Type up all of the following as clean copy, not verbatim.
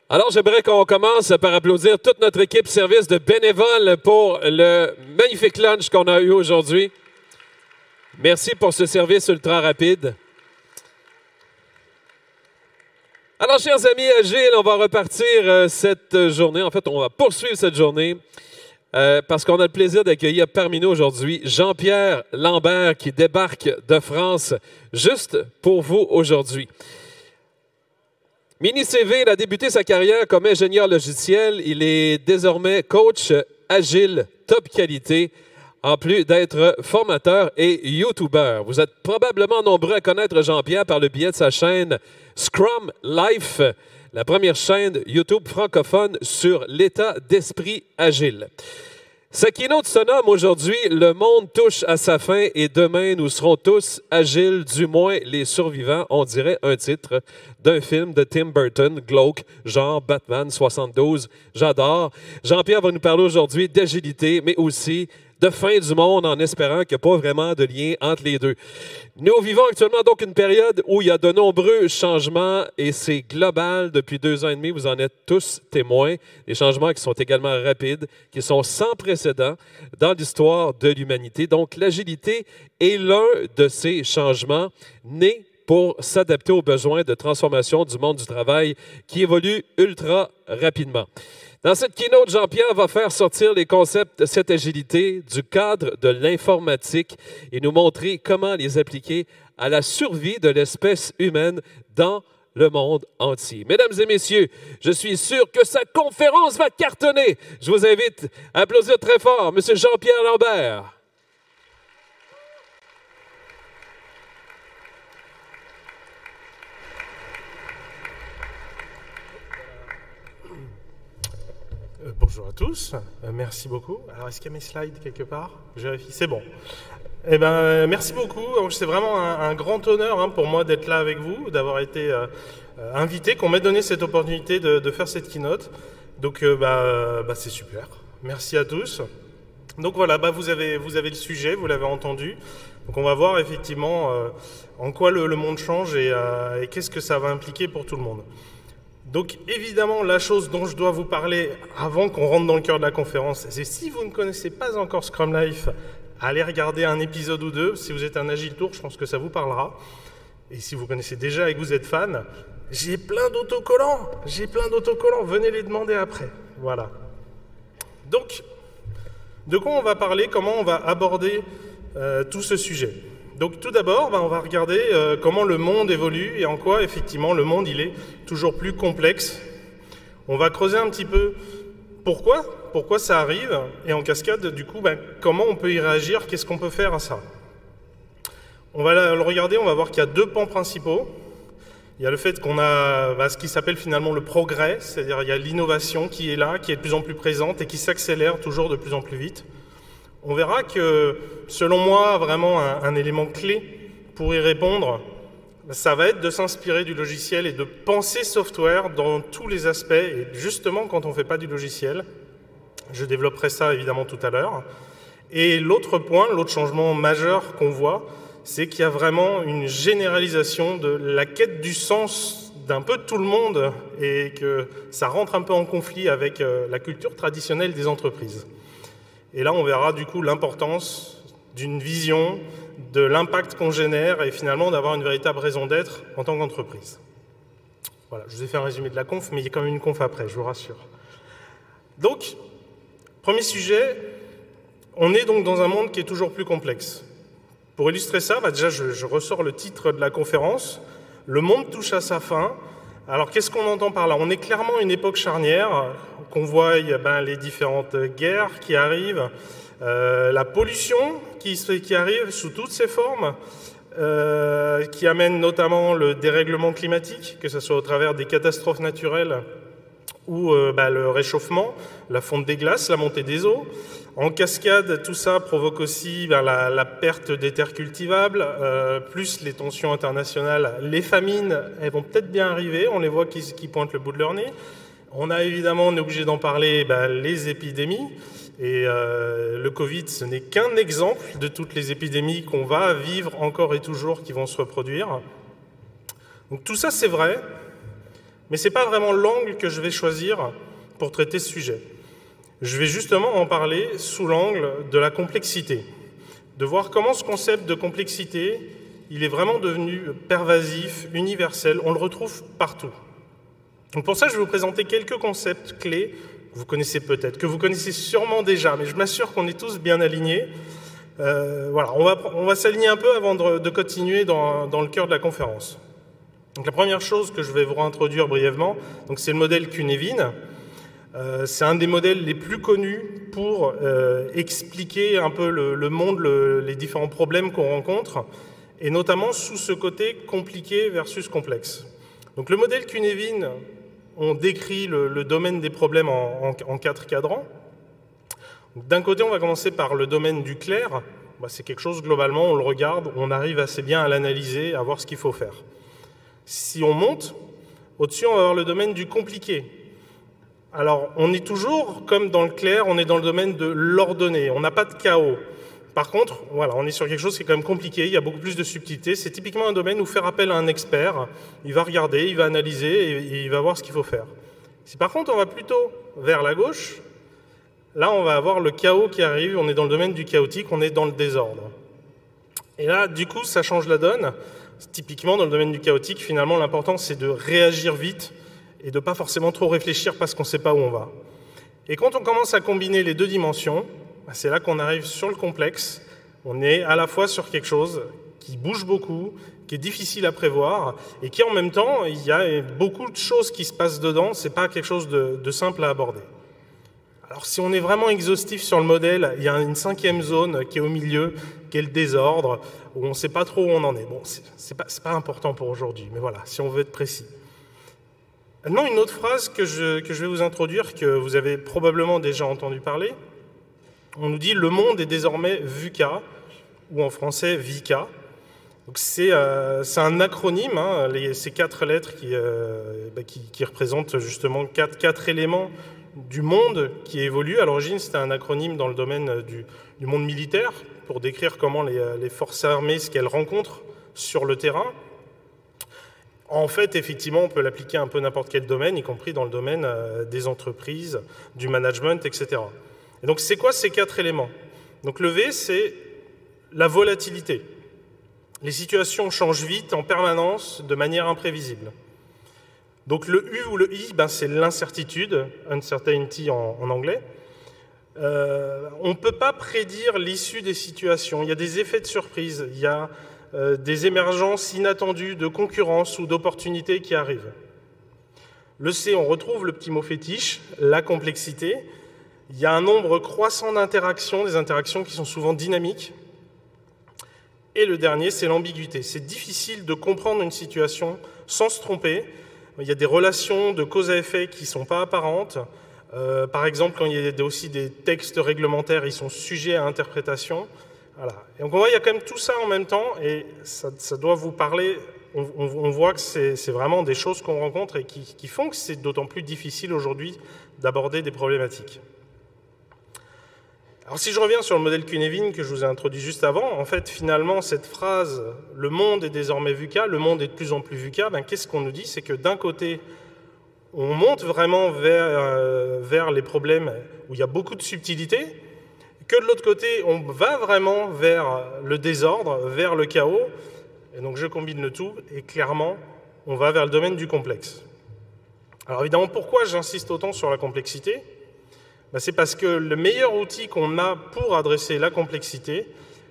Alors, j'aimerais qu'on commence par applaudir toute notre équipe service de bénévoles pour le magnifique lunch qu'on a eu aujourd'hui. Merci pour ce service ultra rapide. Alors, chers amis agiles, on va repartir cette journée. En fait, on va poursuivre cette journée parce qu'on a le plaisir d'accueillir parmi nous aujourd'hui Jean-Pierre Lambert qui débarque de France juste pour vous aujourd'hui. Mini CV, il a débuté sa carrière comme ingénieur logiciel. Il est désormais coach agile top qualité, en plus d'être formateur et YouTuber. Vous êtes probablement nombreux à connaître Jean-Pierre par le biais de sa chaîne Scrum Life, la première chaîne YouTube francophone sur l'état d'esprit agile. Sa keynote se nomme aujourd'hui « Le monde touche à sa fin et demain nous serons tous agiles, du moins les survivants ». On dirait un titre d'un film de Tim Burton, glauque, genre Batman 72. J'adore. Jean-Pierre va nous parler aujourd'hui d'agilité, mais aussi de fin du monde en espérant qu'il n'y a pas vraiment de lien entre les deux. Nous vivons actuellement donc une période où il y a de nombreux changements et c'est global depuis 2 ans et demi. Vous en êtes tous témoins. Des changements qui sont également rapides, qui sont sans précédent dans l'histoire de l'humanité. Donc l'agilité est l'un de ces changements nés pour s'adapter aux besoins de transformation du monde du travail qui évolue ultra rapidement. Dans cette keynote, Jean-Pierre va faire sortir les concepts de cette agilité du cadre de l'informatique et nous montrer comment les appliquer à la survie de l'espèce humaine dans le monde entier. Mesdames et messieurs, je suis sûr que sa conférence va cartonner. Je vous invite à applaudir très fort M. Jean-Pierre Lambert. Bonjour à tous, merci beaucoup. Alors, est-ce qu'il y a mes slides quelque part? Je vérifie, c'est bon. Eh ben, merci beaucoup. C'est vraiment un grand honneur pour moi d'être là avec vous, d'avoir été invité, qu'on m'ait donné cette opportunité de faire cette keynote. Donc, c'est super. Merci à tous. Donc voilà, vous avez le sujet, vous l'avez entendu. Donc on va voir effectivement en quoi le monde change et qu'est-ce que ça va impliquer pour tout le monde. Donc évidemment, la chose dont je dois vous parler avant qu'on rentre dans le cœur de la conférence, c'est si vous ne connaissez pas encore Scrum Life, allez regarder un épisode ou 2. Si vous êtes un Agile Tour, je pense que ça vous parlera. Et si vous connaissez déjà et que vous êtes fan, j'ai plein d'autocollants. Venez les demander après. Voilà. Donc, de quoi on va parler, comment on va aborder tout ce sujet. Donc tout d'abord, on va regarder comment le monde évolue et en quoi, effectivement, le monde il est toujours plus complexe. On va creuser un petit peu pourquoi ça arrive, et en cascade, du coup, comment on peut y réagir, qu'est-ce qu'on peut faire à ça. On va le regarder, on va voir qu'il y a 2 pans principaux. Il y a le fait qu'on a ce qui s'appelle finalement le progrès, c'est-à-dire il y a l'innovation qui est là, qui est de plus en plus présente et qui s'accélère toujours de plus en plus vite. On verra que, selon moi, vraiment un élément clé pour y répondre, ça va être de s'inspirer du logiciel et de penser software dans tous les aspects, et justement quand on ne fait pas du logiciel. Je développerai ça évidemment tout à l'heure. Et l'autre point, l'autre changement majeur qu'on voit, c'est qu'il y a vraiment une généralisation de la quête du sens d'un peu tout le monde et que ça rentre un peu en conflit avec la culture traditionnelle des entreprises. Et là, on verra du coup l'importance d'une vision, de l'impact qu'on génère et finalement d'avoir une véritable raison d'être en tant qu'entreprise. Voilà, je vous ai fait un résumé de la conf, mais il y a quand même une conf après, je vous rassure. Donc, premier sujet, on est donc dans un monde qui est toujours plus complexe. Pour illustrer ça, déjà je ressors le titre de la conférence, « Le monde touche à sa fin ». Alors, qu'est-ce qu'on entend par là? On est clairement à une époque charnière, qu'on voit les différentes guerres qui arrivent, la pollution qui arrive sous toutes ses formes, qui amène notamment le dérèglement climatique, que ce soit au travers des catastrophes naturelles ou le réchauffement, la fonte des glaces, la montée des eaux. En cascade, tout ça provoque aussi la perte des terres cultivables, plus les tensions internationales. Les famines, elles vont peut-être bien arriver, on les voit qui pointent le bout de leur nez. On est obligé d'en parler, les épidémies. Et le Covid, ce n'est qu'un exemple de toutes les épidémies qu'on va vivre encore et toujours, qui vont se reproduire. Donc tout ça, c'est vrai. Mais ce n'est pas vraiment l'angle que je vais choisir pour traiter ce sujet. Je vais justement en parler sous l'angle de la complexité, de voir comment ce concept de complexité, il est vraiment devenu pervasif, universel, on le retrouve partout. Donc pour ça, je vais vous présenter quelques concepts clés que vous connaissez peut-être, que vous connaissez sûrement déjà, mais je m'assure qu'on est tous bien alignés. Voilà, on va s'aligner un peu avant de continuer dans le cœur de la conférence. Donc la première chose que je vais vous réintroduire brièvement, c'est le modèle Cynefin. C'est un des modèles les plus connus pour expliquer un peu le monde, les différents problèmes qu'on rencontre, et notamment sous ce côté compliqué versus complexe. Donc le modèle Cynefin, on décrit le domaine des problèmes en 4 cadrans. D'un côté, on va commencer par le domaine du clair. C'est quelque chose, globalement, on le regarde, on arrive assez bien à l'analyser, à voir ce qu'il faut faire. Si on monte, au-dessus, on va avoir le domaine du compliqué. Alors, on est toujours, comme dans le clair, on est dans le domaine de l'ordonné, on n'a pas de chaos. Par contre, voilà, on est sur quelque chose qui est quand même compliqué, il y a beaucoup plus de subtilité. C'est typiquement un domaine où faire appel à un expert, il va regarder, il va analyser et il va voir ce qu'il faut faire. Si par contre, on va plutôt vers la gauche, là, on va avoir le chaos qui arrive, on est dans le domaine du chaotique, on est dans le désordre. Et là, du coup, ça change la donne. Typiquement, dans le domaine du chaotique, finalement, l'important, c'est de réagir vite et de ne pas forcément trop réfléchir parce qu'on ne sait pas où on va. Et quand on commence à combiner les 2 dimensions, c'est là qu'on arrive sur le complexe. On est à la fois sur quelque chose qui bouge beaucoup, qui est difficile à prévoir, et qui, en même temps, il y a beaucoup de choses qui se passent dedans, ce n'est pas quelque chose de simple à aborder. Alors, si on est vraiment exhaustif sur le modèle, il y a une 5e zone qui est au milieu, qui est le désordre, où on ne sait pas trop où on en est. Bon, c'est pas important pour aujourd'hui, mais voilà, si on veut être précis. Maintenant, une autre phrase que je vais vous introduire, que vous avez probablement déjà entendu parler. On nous dit « le monde est désormais VUCA », ou en français « VICA ». C'est un acronyme, hein, ces 4 lettres qui représentent justement 4 éléments du monde qui évolue. À l'origine, c'était un acronyme dans le domaine du monde militaire pour décrire comment les forces armées, ce qu'elles rencontrent sur le terrain. En fait, effectivement, on peut l'appliquer à un peu n'importe quel domaine, y compris dans le domaine des entreprises, du management, etc. Et donc, c'est quoi ces 4 éléments? Donc, le V, c'est la volatilité. Les situations changent vite, en permanence, de manière imprévisible. Donc le U ou le I, c'est l'incertitude, uncertainty en anglais. On ne peut pas prédire l'issue des situations. Il y a des effets de surprise, il y a des émergences inattendues de concurrence ou d'opportunités qui arrivent. Le C, on retrouve le petit mot fétiche, la complexité. Il y a un nombre croissant d'interactions, des interactions qui sont souvent dynamiques. Et le dernier, c'est l'ambiguïté. C'est difficile de comprendre une situation sans se tromper. Il y a des relations de cause à effet qui ne sont pas apparentes. Par exemple, quand il y a aussi des textes réglementaires, ils sont sujets à interprétation. Voilà. Et donc on voit, il y a quand même tout ça en même temps, et ça doit vous parler. On voit que c'est vraiment des choses qu'on rencontre et qui font que c'est d'autant plus difficile aujourd'hui d'aborder des problématiques. Alors si je reviens sur le modèle Cynefin que je vous ai introduit juste avant, en fait, finalement, cette phrase « le monde est désormais VUCA », le monde est de plus en plus VUCA, qu'est-ce qu'on nous dit? C'est que d'un côté, on monte vraiment vers les problèmes où il y a beaucoup de subtilité, que de l'autre côté, on va vraiment vers le désordre, vers le chaos, et donc je combine le tout, et clairement, on va vers le domaine du complexe. Alors évidemment, pourquoi j'insiste autant sur la complexité? C'est parce que le meilleur outil qu'on a pour adresser la complexité,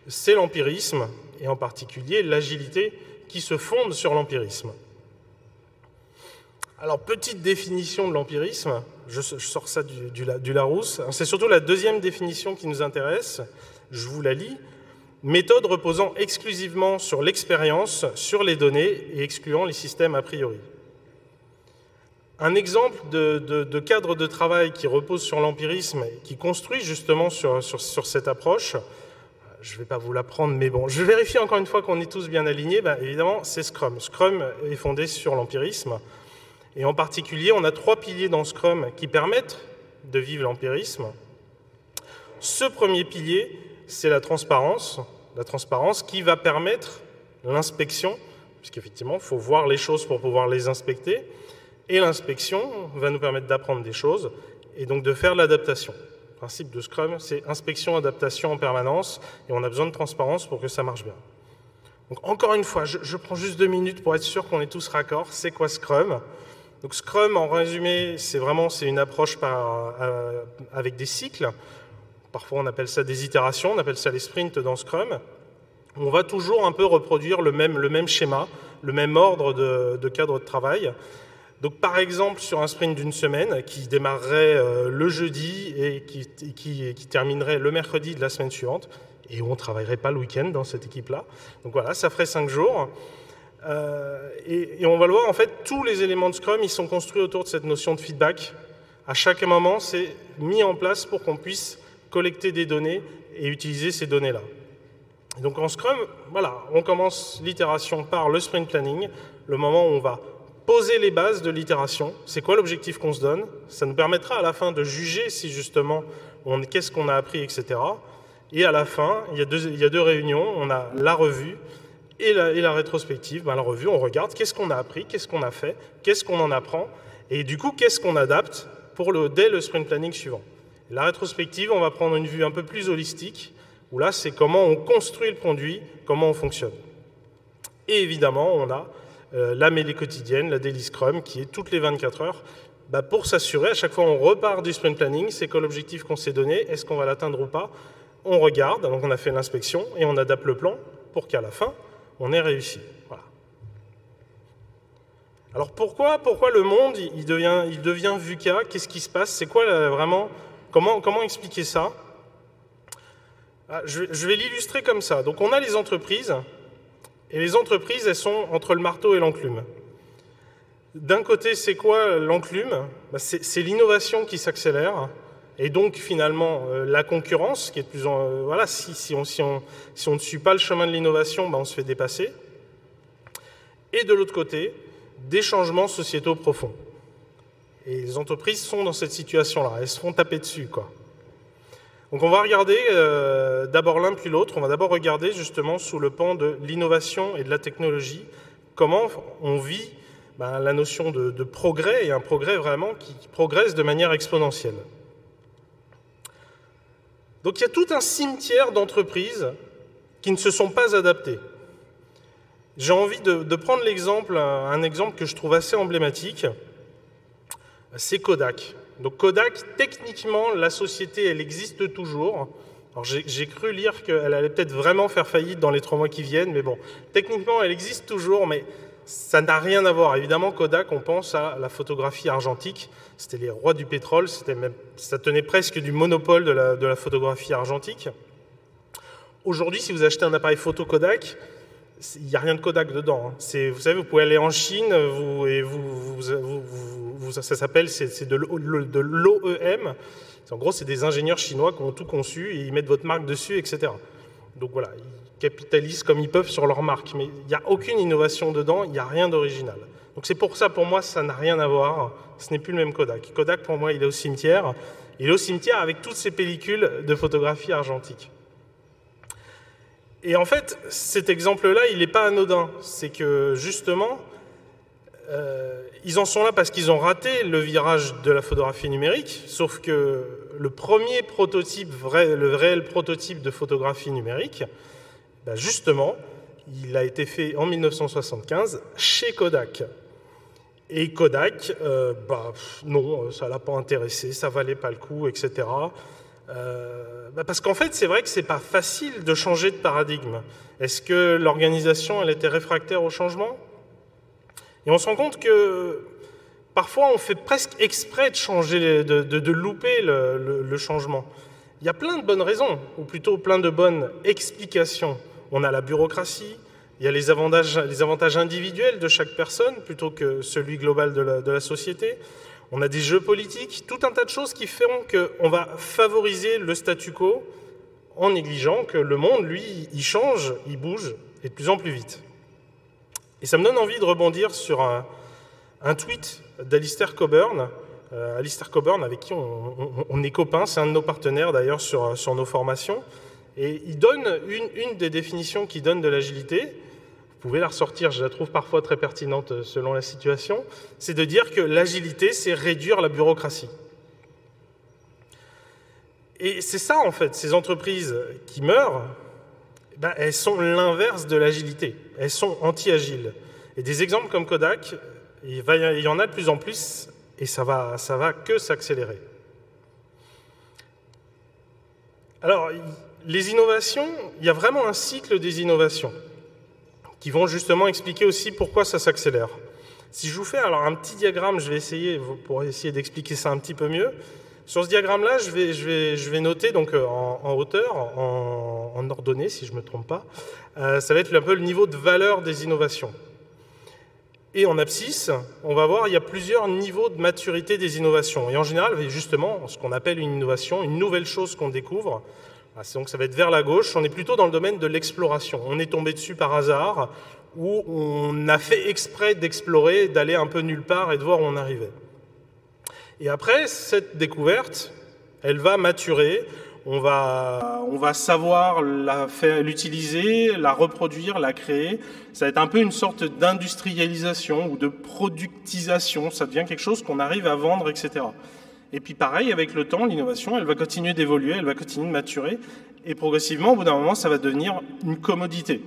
c'est l'empirisme, et en particulier l'agilité qui se fonde sur l'empirisme. Alors, petite définition de l'empirisme, je sors ça du Larousse, c'est surtout la 2e définition qui nous intéresse, je vous la lis. Méthode reposant exclusivement sur l'expérience, sur les données et excluant les systèmes a priori. Un exemple de cadre de travail qui repose sur l'empirisme, qui construit justement sur cette approche, je ne vais pas vous l'apprendre, mais bon, je vérifie encore une fois qu'on est tous bien alignés, évidemment, c'est Scrum. Scrum est fondé sur l'empirisme, et en particulier, on a 3 piliers dans Scrum qui permettent de vivre l'empirisme. Ce premier pilier, c'est la transparence qui va permettre l'inspection, puisqu'effectivement, il faut voir les choses pour pouvoir les inspecter. Et l'inspection va nous permettre d'apprendre des choses et donc de faire l'adaptation. Le principe de Scrum, c'est inspection, adaptation en permanence, et on a besoin de transparence pour que ça marche bien. Donc encore une fois, je prends juste 2 minutes pour être sûr qu'on est tous raccords. C'est quoi Scrum? Donc Scrum, en résumé, c'est une approche avec des cycles. Parfois, on appelle ça des itérations, on appelle ça les sprints dans Scrum. On va toujours un peu reproduire le même schéma, le même ordre de cadre de travail. Donc, par exemple, sur un sprint d'une semaine qui démarrerait le jeudi et qui terminerait le mercredi de la semaine suivante, et où on ne travaillerait pas le week-end dans cette équipe-là. Donc voilà, ça ferait 5 jours. Et on va le voir, en fait, tous les éléments de Scrum, ils sont construits autour de cette notion de feedback. À chaque moment, c'est mis en place pour qu'on puisse collecter des données et utiliser ces données-là. Donc en Scrum, voilà, on commence l'itération par le sprint planning, le moment où on va poser les bases de l'itération. C'est quoi l'objectif qu'on se donne? Ça nous permettra à la fin de juger si justement, qu'est-ce qu'on a appris, etc. Et à la fin, il y a deux réunions, on a la revue et la rétrospective. Ben, la revue, on regarde qu'est-ce qu'on a appris, qu'est-ce qu'on a fait, qu'est-ce qu'on en apprend, et du coup, qu'est-ce qu'on adapte dès le sprint planning suivant. Et la rétrospective, on va prendre une vue un peu plus holistique, où là, c'est comment on construit le produit, comment on fonctionne. Et évidemment, on a la mêlée quotidienne, la Daily Scrum, qui est toutes les 24 heures, pour s'assurer, à chaque fois on repart du sprint planning, c'est quoi l'objectif qu'on s'est donné, est-ce qu'on va l'atteindre ou pas? On regarde, donc on a fait l'inspection, et on adapte le plan pour qu'à la fin, on ait réussi. Voilà. Alors pourquoi le monde il devient VUCA? Qu'est-ce qui se passe? C'est quoi vraiment? Comment expliquer ça? Je vais l'illustrer comme ça. Donc on a les entreprises, et les entreprises, elles sont entre le marteau et l'enclume. D'un côté, c'est quoi l'enclume? C'est l'innovation qui s'accélère, et donc finalement la concurrence, qui est de plus en... voilà, si on ne suit pas le chemin de l'innovation, on se fait dépasser. Et de l'autre côté, des changements sociétaux profonds. Et les entreprises sont dans cette situation-là, elles se font taper dessus, quoi. Donc on va regarder d'abord l'un puis l'autre. On va d'abord regarder justement sous le pan de l'innovation et de la technologie, comment on vit la notion de progrès, et un progrès vraiment qui progresse de manière exponentielle. Donc il y a tout un cimetière d'entreprises qui ne se sont pas adaptées. J'ai envie de prendre un exemple que je trouve assez emblématique, c'est Kodak. Donc Kodak, techniquement, la société, elle existe toujours. Alors j'ai cru lire qu'elle allait peut-être vraiment faire faillite dans les 3 mois qui viennent, mais bon, techniquement, elle existe toujours, mais ça n'a rien à voir. Évidemment, Kodak, on pense à la photographie argentique. C'était les rois du pétrole, ça tenait presque du monopole de la photographie argentique. Aujourd'hui, si vous achetez un appareil photo Kodak, il n'y a rien de Kodak dedans. Vous savez, vous pouvez aller en Chine, ça s'appelle, c'est de l'OEM. En gros, c'est des ingénieurs chinois qui ont tout conçu et ils mettent votre marque dessus, etc. Donc voilà, ils capitalisent comme ils peuvent sur leur marque, mais il n'y a aucune innovation dedans, il n'y a rien d'original. Donc c'est pour ça, pour moi, ça n'a rien à voir. Ce n'est plus le même Kodak. Kodak, pour moi, il est au cimetière. Il est au cimetière avec toutes ces pellicules de photographie argentique. Et en fait, cet exemple-là, il n'est pas anodin. C'est que, justement, ils en sont là parce qu'ils ont raté le virage de la photographie numérique, sauf que le premier prototype, le réel prototype de photographie numérique, justement, il a été fait en 1975 chez Kodak. Et Kodak, non, ça ne l'a pas intéressé, ça ne valait pas le coup, etc. Parce qu'en fait, c'est vrai que ce n'est pas facile de changer de paradigme. Est-ce que l'organisation, elle était réfractaire au changement? Et on se rend compte que parfois, on fait presque exprès de changer, de louper le changement. Il y a plein de bonnes raisons, ou plutôt plein de bonnes explications. On a la bureaucratie, il y a les avantages individuels de chaque personne, plutôt que celui global de la société. On a des jeux politiques, tout un tas de choses qui feront qu'on va favoriser le statu quo en négligeant que le monde, lui, il change, il bouge, et de plus en plus vite. Et ça me donne envie de rebondir sur un tweet d'Alistair Cockburn. Alistair Cockburn, avec qui on est copains, c'est un de nos partenaires d'ailleurs sur nos formations. Et il donne une des définitions qu'il donne de l'agilité. Vous pouvez la ressortir, je la trouve parfois très pertinente selon la situation, c'est de dire que l'agilité, c'est réduire la bureaucratie. Et c'est ça, en fait, ces entreprises qui meurent, ben, elles sont l'inverse de l'agilité. Elles sont anti-agiles. Et des exemples comme Kodak, il y en a de plus en plus, et ça va que s'accélérer. Alors, les innovations, il y a vraiment un cycle des innovations qui vont justement expliquer aussi pourquoi ça s'accélère. Si je vous fais alors un petit diagramme, je vais essayer, pour essayer d'expliquer ça un petit peu mieux. Sur ce diagramme-là, je vais noter donc en hauteur, en ordonnée, si je ne me trompe pas, ça va être un peu le niveau de valeur des innovations. Et en abscisse, on va voir, il y a plusieurs niveaux de maturité des innovations. Et en général, justement, ce qu'on appelle une innovation, une nouvelle chose qu'on découvre, donc ça va être vers la gauche, on est plutôt dans le domaine de l'exploration. On est tombé dessus par hasard, ou on a fait exprès d'explorer, d'aller un peu nulle part et de voir où on arrivait. Et après, cette découverte, elle va maturer, on va savoir l'utiliser, la reproduire, la créer. Ça va être un peu une sorte d'industrialisation ou de productisation, ça devient quelque chose qu'on arrive à vendre, etc. Et puis pareil, avec le temps, l'innovation, elle va continuer d'évoluer, elle va continuer de maturer, et progressivement, au bout d'un moment, ça va devenir une commodité.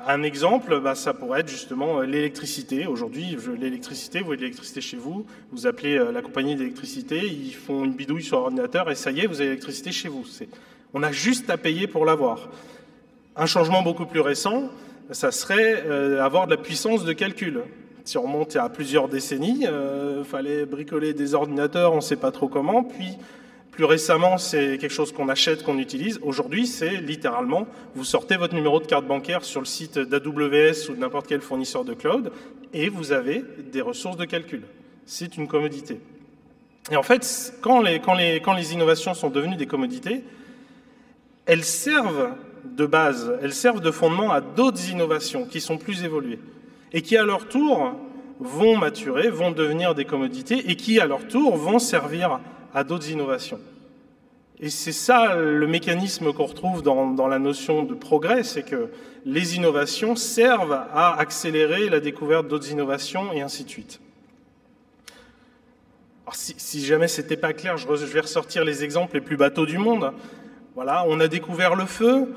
Un exemple, ça pourrait être justement l'électricité. Aujourd'hui, l'électricité, vous voyez l'électricité chez vous, vous appelez la compagnie d'électricité, ils font une bidouille sur l'ordinateur et ça y est, vous avez l'électricité chez vous. On a juste à payer pour l'avoir. Un changement beaucoup plus récent, ça serait avoir de la puissance de calcul. Si on remonte à plusieurs décennies, fallait bricoler des ordinateurs, on ne sait pas trop comment, puis plus récemment, c'est quelque chose qu'on achète, qu'on utilise. Aujourd'hui, c'est littéralement, vous sortez votre numéro de carte bancaire sur le site d'AWS ou de n'importe quel fournisseur de cloud et vous avez des ressources de calcul. C'est une commodité. Et en fait, quand les innovations sont devenues des commodités, elles servent de base, elles servent de fondement à d'autres innovations qui sont plus évoluées et qui, à leur tour, vont maturer, vont devenir des commodités et qui, à leur tour, vont servir à d'autres innovations. Et c'est ça le mécanisme qu'on retrouve dans la notion de progrès, c'est que les innovations servent à accélérer la découverte d'autres innovations et ainsi de suite. Alors, si jamais ce n'était pas clair, je vais ressortir les exemples les plus bateaux du monde. Voilà, on a découvert le feu,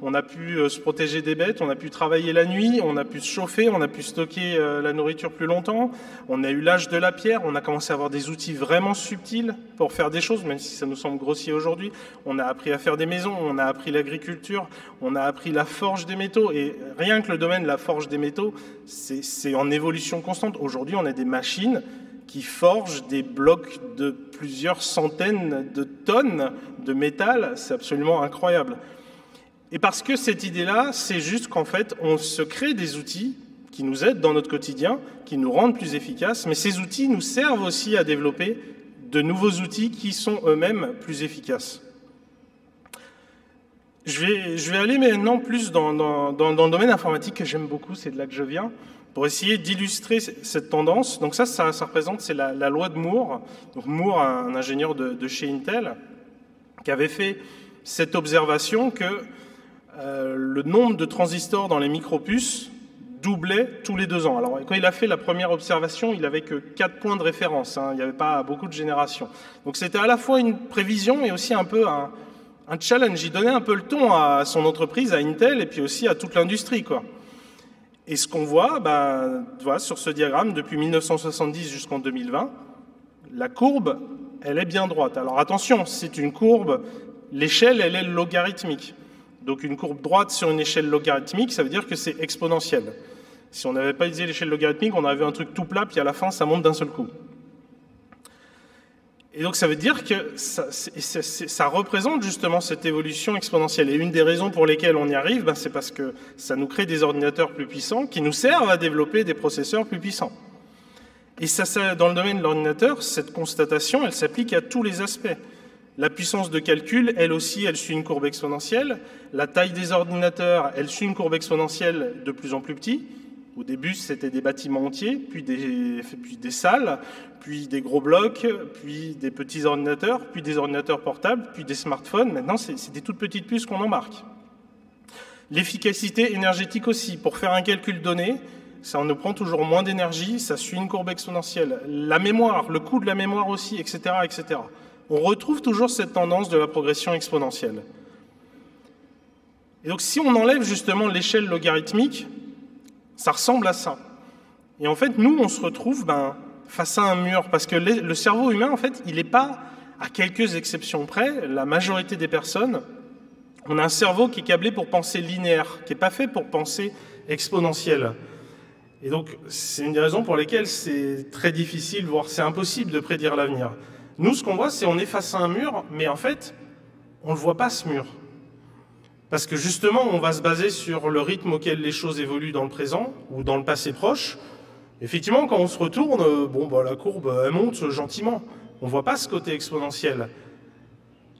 on a pu se protéger des bêtes, on a pu travailler la nuit, on a pu se chauffer, on a pu stocker la nourriture plus longtemps, on a eu l'âge de la pierre, on a commencé à avoir des outils vraiment subtils pour faire des choses, même si ça nous semble grossier aujourd'hui. On a appris à faire des maisons, on a appris l'agriculture, on a appris la forge des métaux, et rien que le domaine de la forge des métaux, c'est en évolution constante. Aujourd'hui, on a des machines qui forgent des blocs de plusieurs centaines de tonnes de métal, c'est absolument incroyable. Et parce que cette idée-là, c'est juste qu'en fait, on se crée des outils qui nous aident dans notre quotidien, qui nous rendent plus efficaces, mais ces outils nous servent aussi à développer de nouveaux outils qui sont eux-mêmes plus efficaces. Je vais aller maintenant plus dans le domaine informatique que j'aime beaucoup, c'est de là que je viens, pour essayer d'illustrer cette tendance. Donc ça représente, c'est la loi de Moore. Donc Moore, un ingénieur de chez Intel, qui avait fait cette observation que le nombre de transistors dans les micropuces doublait tous les 2 ans. Alors, quand il a fait la première observation, il n'avait que 4 points de référence. Il n'y avait pas beaucoup de générations. Donc, c'était à la fois une prévision et aussi un peu un challenge. Il donnait un peu le ton à son entreprise, à Intel, et puis aussi à toute l'industrie, quoi. Et ce qu'on voit, voilà, sur ce diagramme, depuis 1970 jusqu'en 2020, la courbe, elle est bien droite. Alors, attention, c'est une courbe, l'échelle, elle est logarithmique. Donc une courbe droite sur une échelle logarithmique, ça veut dire que c'est exponentiel. Si on n'avait pas utilisé l'échelle logarithmique, on aurait vu un truc tout plat, puis à la fin, ça monte d'un seul coup. Et donc ça veut dire que ça représente justement cette évolution exponentielle. Et une des raisons pour lesquelles on y arrive, c'est parce que ça nous crée des ordinateurs plus puissants qui nous servent à développer des processeurs plus puissants. Et ça, dans le domaine de l'ordinateur, cette constatation, elle s'applique à tous les aspects. La puissance de calcul, elle aussi, elle suit une courbe exponentielle. La taille des ordinateurs, elle suit une courbe exponentielle de plus en plus petite. Au début, c'était des bâtiments entiers, puis des salles, puis des gros blocs, puis des petits ordinateurs, puis des ordinateurs portables, puis des smartphones. Maintenant, c'est des toutes petites puces qu'on embarque. L'efficacité énergétique aussi. Pour faire un calcul donné, ça nous prend toujours moins d'énergie, ça suit une courbe exponentielle. La mémoire, le coût de la mémoire aussi, etc., etc. On retrouve toujours cette tendance de la progression exponentielle. Et donc si on enlève justement l'échelle logarithmique, ça ressemble à ça. Et en fait, nous, on se retrouve face à un mur, parce que le cerveau humain, en fait, il n'est pas, à quelques exceptions près, la majorité des personnes, on a un cerveau qui est câblé pour penser linéaire, qui n'est pas fait pour penser exponentiel. Et donc, c'est une des raisons pour lesquelles c'est très difficile, voire c'est impossible de prédire l'avenir. Nous, ce qu'on voit, c'est qu'on est face à un mur, mais en fait, on ne le voit pas, ce mur. Parce que justement, on va se baser sur le rythme auquel les choses évoluent dans le présent ou dans le passé proche. Effectivement, quand on se retourne, la courbe, elle monte gentiment. On ne voit pas ce côté exponentiel.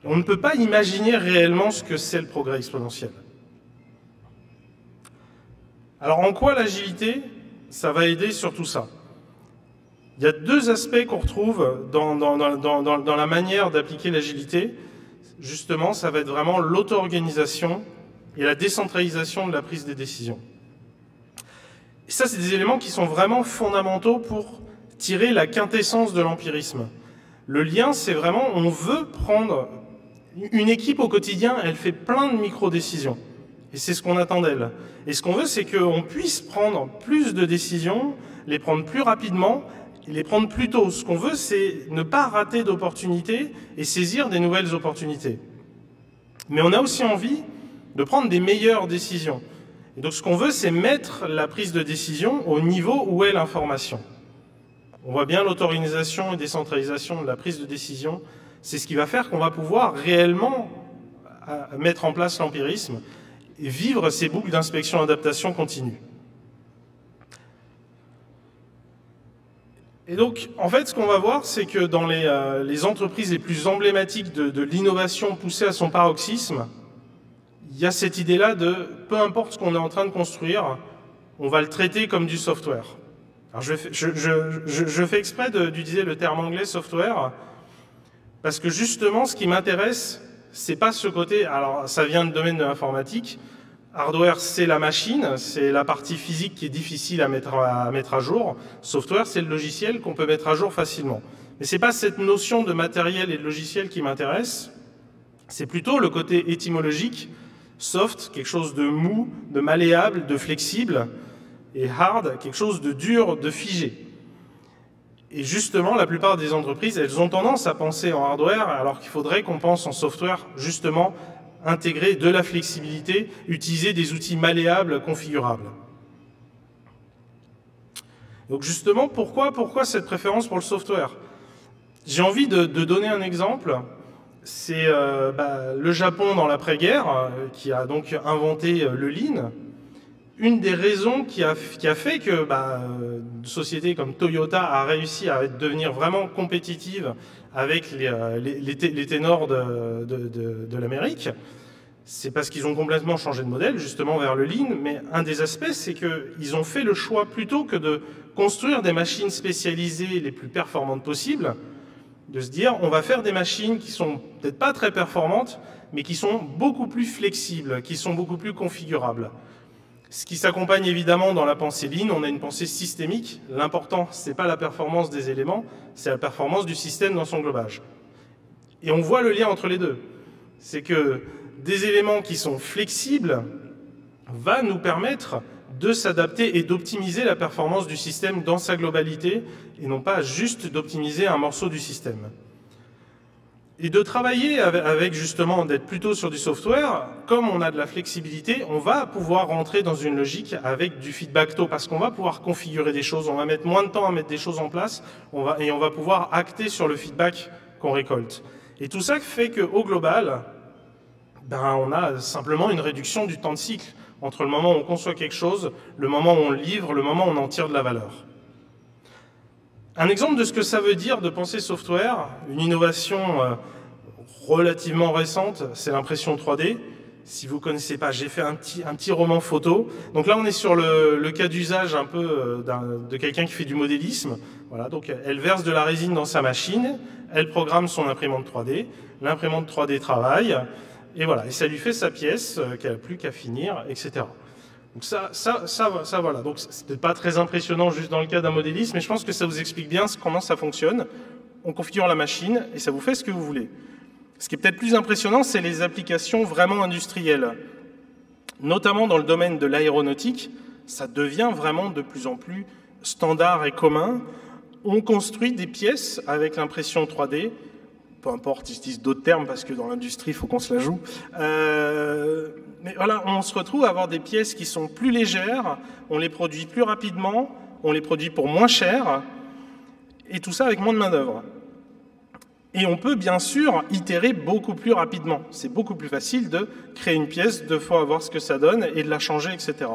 On ne peut pas imaginer réellement ce que c'est le progrès exponentiel. Alors, en quoi l'agilité, ça va aider sur tout ça? Il y a deux aspects qu'on retrouve dans la manière d'appliquer l'agilité. Justement, ça va être vraiment l'auto-organisation et la décentralisation de la prise des décisions. Et ça, c'est des éléments qui sont vraiment fondamentaux pour tirer la quintessence de l'empirisme. Le lien, c'est vraiment, on veut prendre... Une équipe au quotidien, elle fait plein de micro-décisions. Et c'est ce qu'on attend d'elle. Et ce qu'on veut, c'est qu'on puisse prendre plus de décisions, les prendre plus rapidement, et les prendre plus tôt. Ce qu'on veut, c'est ne pas rater d'opportunités et saisir des nouvelles opportunités. Mais on a aussi envie de prendre des meilleures décisions. Et donc ce qu'on veut, c'est mettre la prise de décision au niveau où est l'information. On voit bien l'auto-organisation et décentralisation de la prise de décision. C'est ce qui va faire qu'on va pouvoir réellement mettre en place l'empirisme et vivre ces boucles d'inspection-adaptation continue. Et donc, en fait, ce qu'on va voir, c'est que dans les entreprises les plus emblématiques de l'innovation poussée à son paroxysme, il y a cette idée-là de peu importe ce qu'on est en train de construire, on va le traiter comme du software. Alors, je fais exprès d'utiliser le terme anglais software, parce que justement, ce qui m'intéresse, c'est pas ce côté, alors ça vient du domaine de l'informatique, hardware, c'est la machine, c'est la partie physique qui est difficile à mettre à jour. Software, c'est le logiciel qu'on peut mettre à jour facilement. Mais c'est pas cette notion de matériel et de logiciel qui m'intéresse, c'est plutôt le côté étymologique, soft, quelque chose de mou, de malléable, de flexible, et hard, quelque chose de dur, de figé. Et justement, la plupart des entreprises, elles ont tendance à penser en hardware, alors qu'il faudrait qu'on pense en software, justement, intégrer de la flexibilité, utiliser des outils malléables, configurables. Donc justement, pourquoi cette préférence pour le software? J'ai envie de donner un exemple. C'est le Japon dans l'après-guerre, qui a donc inventé le Lean. Une des raisons qui a fait que une société comme Toyota a réussi à devenir vraiment compétitive avec les ténors de l'Amérique, c'est parce qu'ils ont complètement changé de modèle, justement vers le Lean, mais un des aspects, c'est qu'ils ont fait le choix, plutôt que de construire des machines spécialisées les plus performantes possibles, de se dire on va faire des machines qui sont peut-être pas très performantes, mais qui sont beaucoup plus flexibles, qui sont beaucoup plus configurables. Ce qui s'accompagne évidemment dans la pensée Lean, on a une pensée systémique. L'important, ce n'est pas la performance des éléments, c'est la performance du système dans son globage. Et on voit le lien entre les deux. C'est que des éléments qui sont flexibles vont nous permettre de s'adapter et d'optimiser la performance du système dans sa globalité, et non pas juste d'optimiser un morceau du système. Et de travailler avec justement, d'être plutôt sur du software, comme on a de la flexibilité, on va pouvoir rentrer dans une logique avec du feedback tôt, parce qu'on va pouvoir configurer des choses, on va mettre moins de temps à mettre des choses en place, et on va pouvoir acter sur le feedback qu'on récolte. Et tout ça fait qu'au global, on a simplement une réduction du temps de cycle, entre le moment où on conçoit quelque chose, le moment où on le livre, le moment où on en tire de la valeur. Un exemple de ce que ça veut dire de penser software, une innovation relativement récente, c'est l'impression 3D. Si vous ne connaissez pas, j'ai fait un petit roman photo. Donc là, on est sur le cas d'usage un peu de quelqu'un qui fait du modélisme. Voilà, donc elle verse de la résine dans sa machine, elle programme son imprimante 3D, l'imprimante 3D travaille, Et voilà, et ça lui fait sa pièce qu'elle n'a plus qu'à finir, etc. Donc ça voilà. Donc c'est peut-être pas très impressionnant juste dans le cas d'un modéliste, mais je pense que ça vous explique bien comment ça fonctionne. On configure la machine et ça vous fait ce que vous voulez. Ce qui est peut-être plus impressionnant, c'est les applications vraiment industrielles. Notamment dans le domaine de l'aéronautique, ça devient vraiment de plus en plus standard et commun. On construit des pièces avec l'impression 3D, peu importe, j'utilise d'autres termes parce que dans l'industrie, il faut qu'on se la joue. Mais voilà, on se retrouve à avoir des pièces qui sont plus légères, on les produit plus rapidement, on les produit pour moins cher, et tout ça avec moins de main-d'œuvre. Et on peut bien sûr itérer beaucoup plus rapidement. C'est beaucoup plus facile de créer une pièce, de fois voir ce que ça donne et de la changer, etc.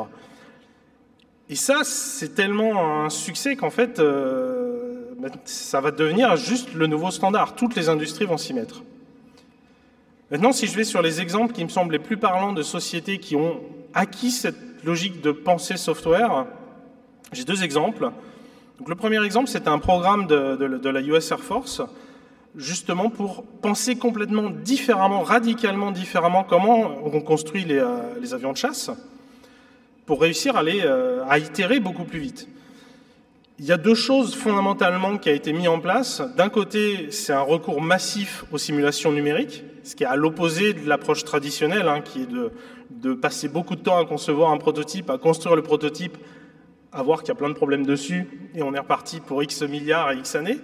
Et ça, c'est tellement un succès qu'en fait, ça va devenir juste le nouveau standard. Toutes les industries vont s'y mettre. Maintenant, si je vais sur les exemples qui me semblent les plus parlants de sociétés qui ont acquis cette logique de pensée software, j'ai deux exemples. Donc, le premier exemple, c'était un programme de la US Air Force, justement pour penser complètement différemment, radicalement différemment, comment on construit les avions de chasse, pour réussir à itérer beaucoup plus vite. Il y a deux choses fondamentalement qui ont été mises en place. D'un côté, c'est un recours massif aux simulations numériques, ce qui est à l'opposé de l'approche traditionnelle, qui est de passer beaucoup de temps à concevoir un prototype, à construire le prototype, à voir qu'il y a plein de problèmes dessus, et on est reparti pour X milliards et X années.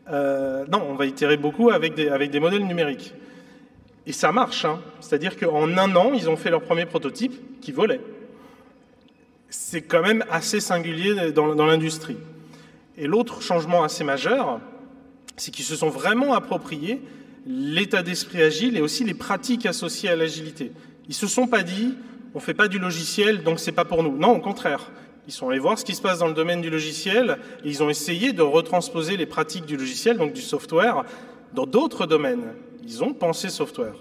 Non, on va itérer beaucoup avec des modèles numériques. Et ça marche, c'est-à-dire qu'en 1 an, ils ont fait leur premier prototype qui volait. C'est quand même assez singulier dans l'industrie. Et l'autre changement assez majeur, c'est qu'ils se sont vraiment appropriés l'état d'esprit agile et aussi les pratiques associées à l'agilité. Ils ne se sont pas dit, on ne fait pas du logiciel, donc ce n'est pas pour nous. Non, au contraire. Ils sont allés voir ce qui se passe dans le domaine du logiciel et ils ont essayé de retransposer les pratiques du logiciel, donc du software, dans d'autres domaines. Ils ont pensé software.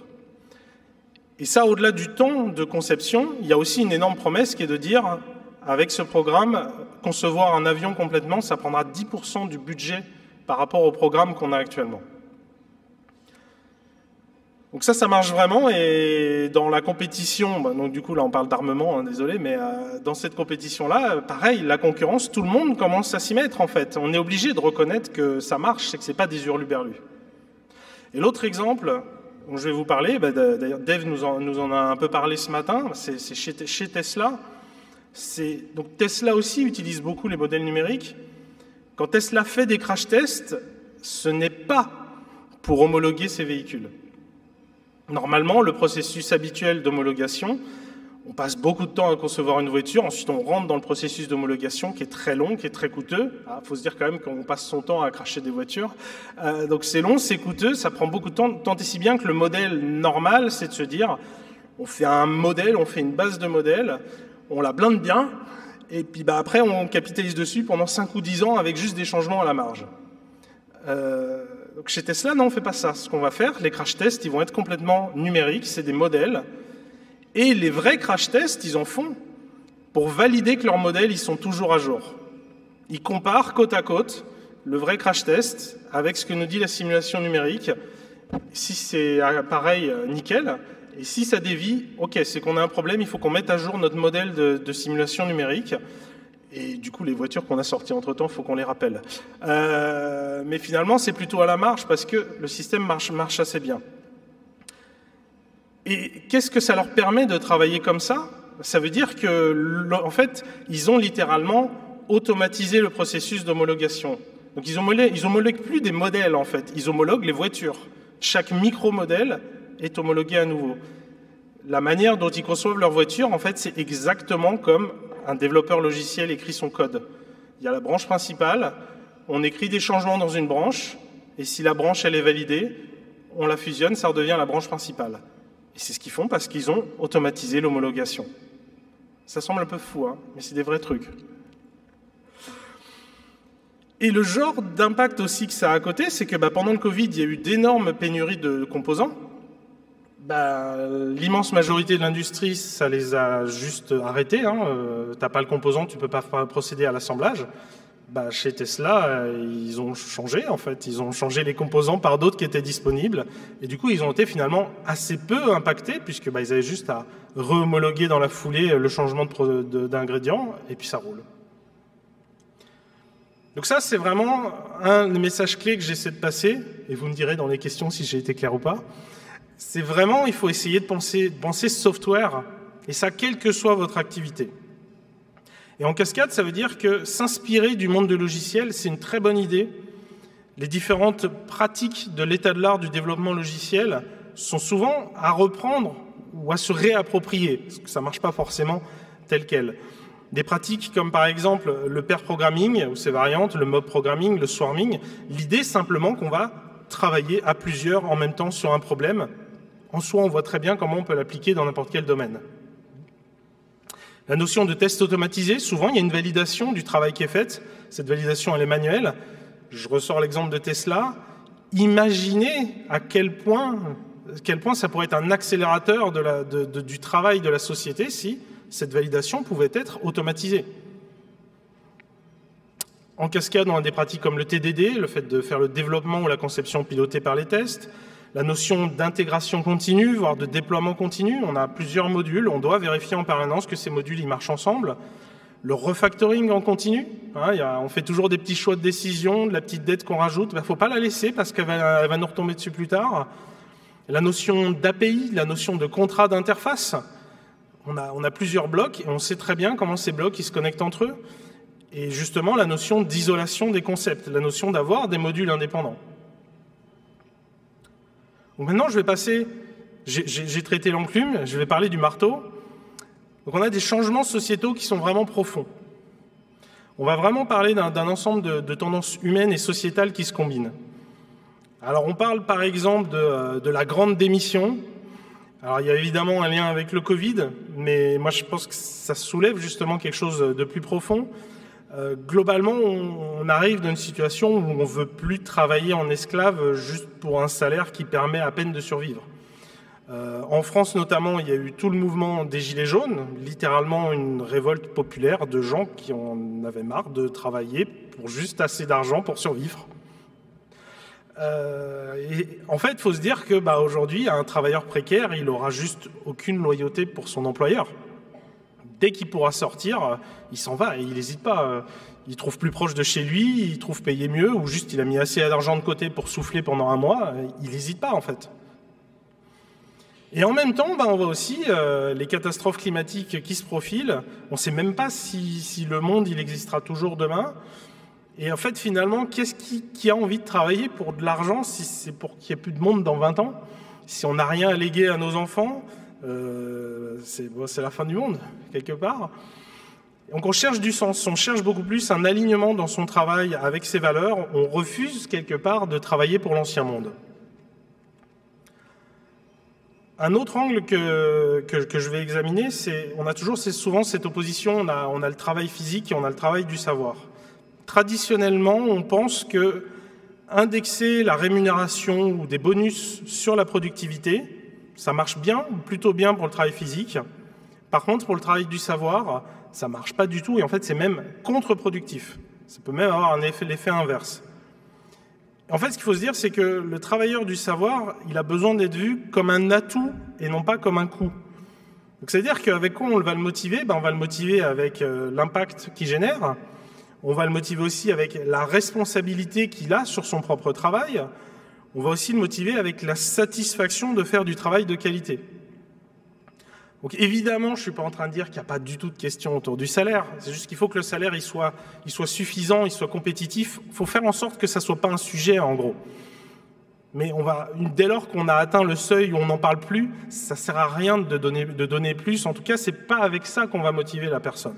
Et ça, au-delà du temps de conception, il y a aussi une énorme promesse qui est de dire, avec ce programme, concevoir un avion complètement, ça prendra 10% du budget par rapport au programme qu'on a actuellement. Donc ça marche vraiment, et dans la compétition, donc du coup là on parle d'armement, désolé, mais dans cette compétition-là, pareil, la concurrence, tout le monde commence à s'y mettre en fait. On est obligé de reconnaître que ça marche, c'est que c'est pas des hurluberlus. Et l'autre exemple dont je vais vous parler, d'ailleurs Dave nous en a un peu parlé ce matin, c'est chez Tesla. Donc Tesla aussi utilise beaucoup les modèles numériques. Quand Tesla fait des crash tests, ce n'est pas pour homologuer ses véhicules. Normalement, le processus habituel d'homologation, on passe beaucoup de temps à concevoir une voiture, ensuite on rentre dans le processus d'homologation qui est très long, qui est très coûteux. Il faut se dire quand même qu'on passe son temps à cracher des voitures. Donc c'est long, c'est coûteux, ça prend beaucoup de temps, tant et si bien que le modèle normal, c'est de se dire, on fait un modèle, on fait une base de modèle, on la blinde bien, et puis après on capitalise dessus pendant 5 ou 10 ans avec juste des changements à la marge. Donc chez Tesla, non, on ne fait pas ça. Ce qu'on va faire, les crash tests, ils vont être complètement numériques, c'est des modèles. Et les vrais crash tests, ils en font pour valider que leurs modèles, ils sont toujours à jour. Ils comparent côte à côte le vrai crash test avec ce que nous dit la simulation numérique. Si c'est pareil, nickel. Et si ça dévie, ok, c'est qu'on a un problème, il faut qu'on mette à jour notre modèle de simulation numérique. Et du coup, les voitures qu'on a sorties entre-temps, il faut qu'on les rappelle. Mais finalement, c'est plutôt à la marge parce que le système marche assez bien. Et qu'est-ce que ça leur permet de travailler comme ça? Ça veut dire qu'en fait, ils ont littéralement automatisé le processus d'homologation. Donc, ils homologuent plus des modèles, en fait. Ils homologuent les voitures. Chaque micro-modèle est homologué à nouveau. La manière dont ils conçoivent leur voiture, en fait, c'est exactement comme un développeur logiciel écrit son code. Il y a la branche principale, on écrit des changements dans une branche, et si la branche elle est validée, on la fusionne, ça redevient la branche principale. Et c'est ce qu'ils font parce qu'ils ont automatisé l'homologation. Ça semble un peu fou, mais c'est des vrais trucs. Et le genre d'impact aussi que ça a à côté, c'est que pendant le Covid, il y a eu d'énormes pénuries de composants. L'immense majorité de l'industrie, ça les a juste arrêtés. T'as pas le composant, tu peux pas procéder à l'assemblage. chez Tesla, ils ont changé en fait. Ils ont changé les composants par d'autres qui étaient disponibles. Et du coup, ils ont été finalement assez peu impactés puisque ils avaient juste à re-homologuer dans la foulée le changement d'ingrédients et puis ça roule. Donc ça, c'est vraiment un des messages clés que j'essaie de passer. Et vous me direz dans les questions si j'ai été clair ou pas. C'est vraiment, il faut essayer de penser software. Et ça, quelle que soit votre activité. Et en cascade, ça veut dire que s'inspirer du monde de logiciels, c'est une très bonne idée. Les différentes pratiques de l'état de l'art du développement logiciel sont souvent à reprendre ou à se réapproprier, parce que ça ne marche pas forcément tel quel. Des pratiques comme par exemple le pair programming ou ses variantes, le mob programming, le swarming, l'idée simplement qu'on va travailler à plusieurs en même temps sur un problème. En soi, on voit très bien comment on peut l'appliquer dans n'importe quel domaine. La notion de test automatisé, souvent, il y a une validation du travail qui est fait. Cette validation, elle est manuelle. Je ressors l'exemple de Tesla. Imaginez à quel point ça pourrait être un accélérateur du travail de la société si cette validation pouvait être automatisée. En cascade, on a des pratiques comme le TDD, le fait de faire le développement ou la conception pilotée par les tests. La notion d'intégration continue, voire de déploiement continu, on a plusieurs modules, on doit vérifier en permanence que ces modules ils marchent ensemble. Le refactoring en continu, on fait toujours des petits choix de décision, de la petite dette qu'on rajoute, il ne faut pas la laisser parce qu'elle va nous retomber dessus plus tard. La notion d'API, la notion de contrat d'interface, on a plusieurs blocs et on sait très bien comment ces blocs ils se connectent entre eux. Et justement la notion d'isolation des concepts, la notion d'avoir des modules indépendants. Donc maintenant, je vais passer, j'ai traité l'enclume, je vais parler du marteau. Donc on a des changements sociétaux qui sont vraiment profonds. On va vraiment parler d'un ensemble de tendances humaines et sociétales qui se combinent. Alors on parle par exemple de la grande démission. Alors il y a évidemment un lien avec le Covid, mais moi je pense que ça soulève justement quelque chose de plus profond. Globalement, on arrive dans une situation où on ne veut plus travailler en esclave juste pour un salaire qui permet à peine de survivre. En France notamment, il y a eu tout le mouvement des Gilets jaunes, littéralement une révolte populaire de gens qui en avaient marre de travailler pour juste assez d'argent pour survivre. Et en fait, il faut se dire que aujourd'hui, un travailleur précaire, il n'aura juste aucune loyauté pour son employeur. Dès qu'il pourra sortir, il s'en va et il n'hésite pas. Il trouve plus proche de chez lui, il trouve payer mieux, ou juste il a mis assez d'argent de côté pour souffler pendant un mois. Il n'hésite pas en fait. Et en même temps, on voit aussi les catastrophes climatiques qui se profilent. On ne sait même pas si le monde il existera toujours demain. Et en fait, finalement, qu'est-ce qui a envie de travailler pour de l'argent si c'est pour qu'il n'y ait plus de monde dans 20 ans? Si on n'a rien à léguer à nos enfants, c'est la fin du monde, quelque part. Donc on cherche du sens, on cherche beaucoup plus un alignement dans son travail avec ses valeurs. On refuse quelque part de travailler pour l'ancien monde. Un autre angle que je vais examiner, on a toujours souvent cette opposition, on a le travail physique et on a le travail du savoir. Traditionnellement, on pense que indexer la rémunération ou des bonus sur la productivité, ça marche bien, ou plutôt bien pour le travail physique. Par contre, pour le travail du savoir, ça ne marche pas du tout et en fait, c'est même contre-productif. Ça peut même avoir l'effet inverse. En fait, ce qu'il faut se dire, c'est que le travailleur du savoir, il a besoin d'être vu comme un atout et non pas comme un coût. Donc, c'est-à-dire qu'avec quoi on va le motiver? On va le motiver avec l'impact qu'il génère. On va le motiver aussi avec la responsabilité qu'il a sur son propre travail. On va aussi le motiver avec la satisfaction de faire du travail de qualité. Donc évidemment, je ne suis pas en train de dire qu'il n'y a pas du tout de question autour du salaire. C'est juste qu'il faut que le salaire il soit suffisant, il soit compétitif. Il faut faire en sorte que ça ne soit pas un sujet, en gros. Mais dès lors qu'on a atteint le seuil où on n'en parle plus, ça ne sert à rien de donner plus. En tout cas, ce n'est pas avec ça qu'on va motiver la personne.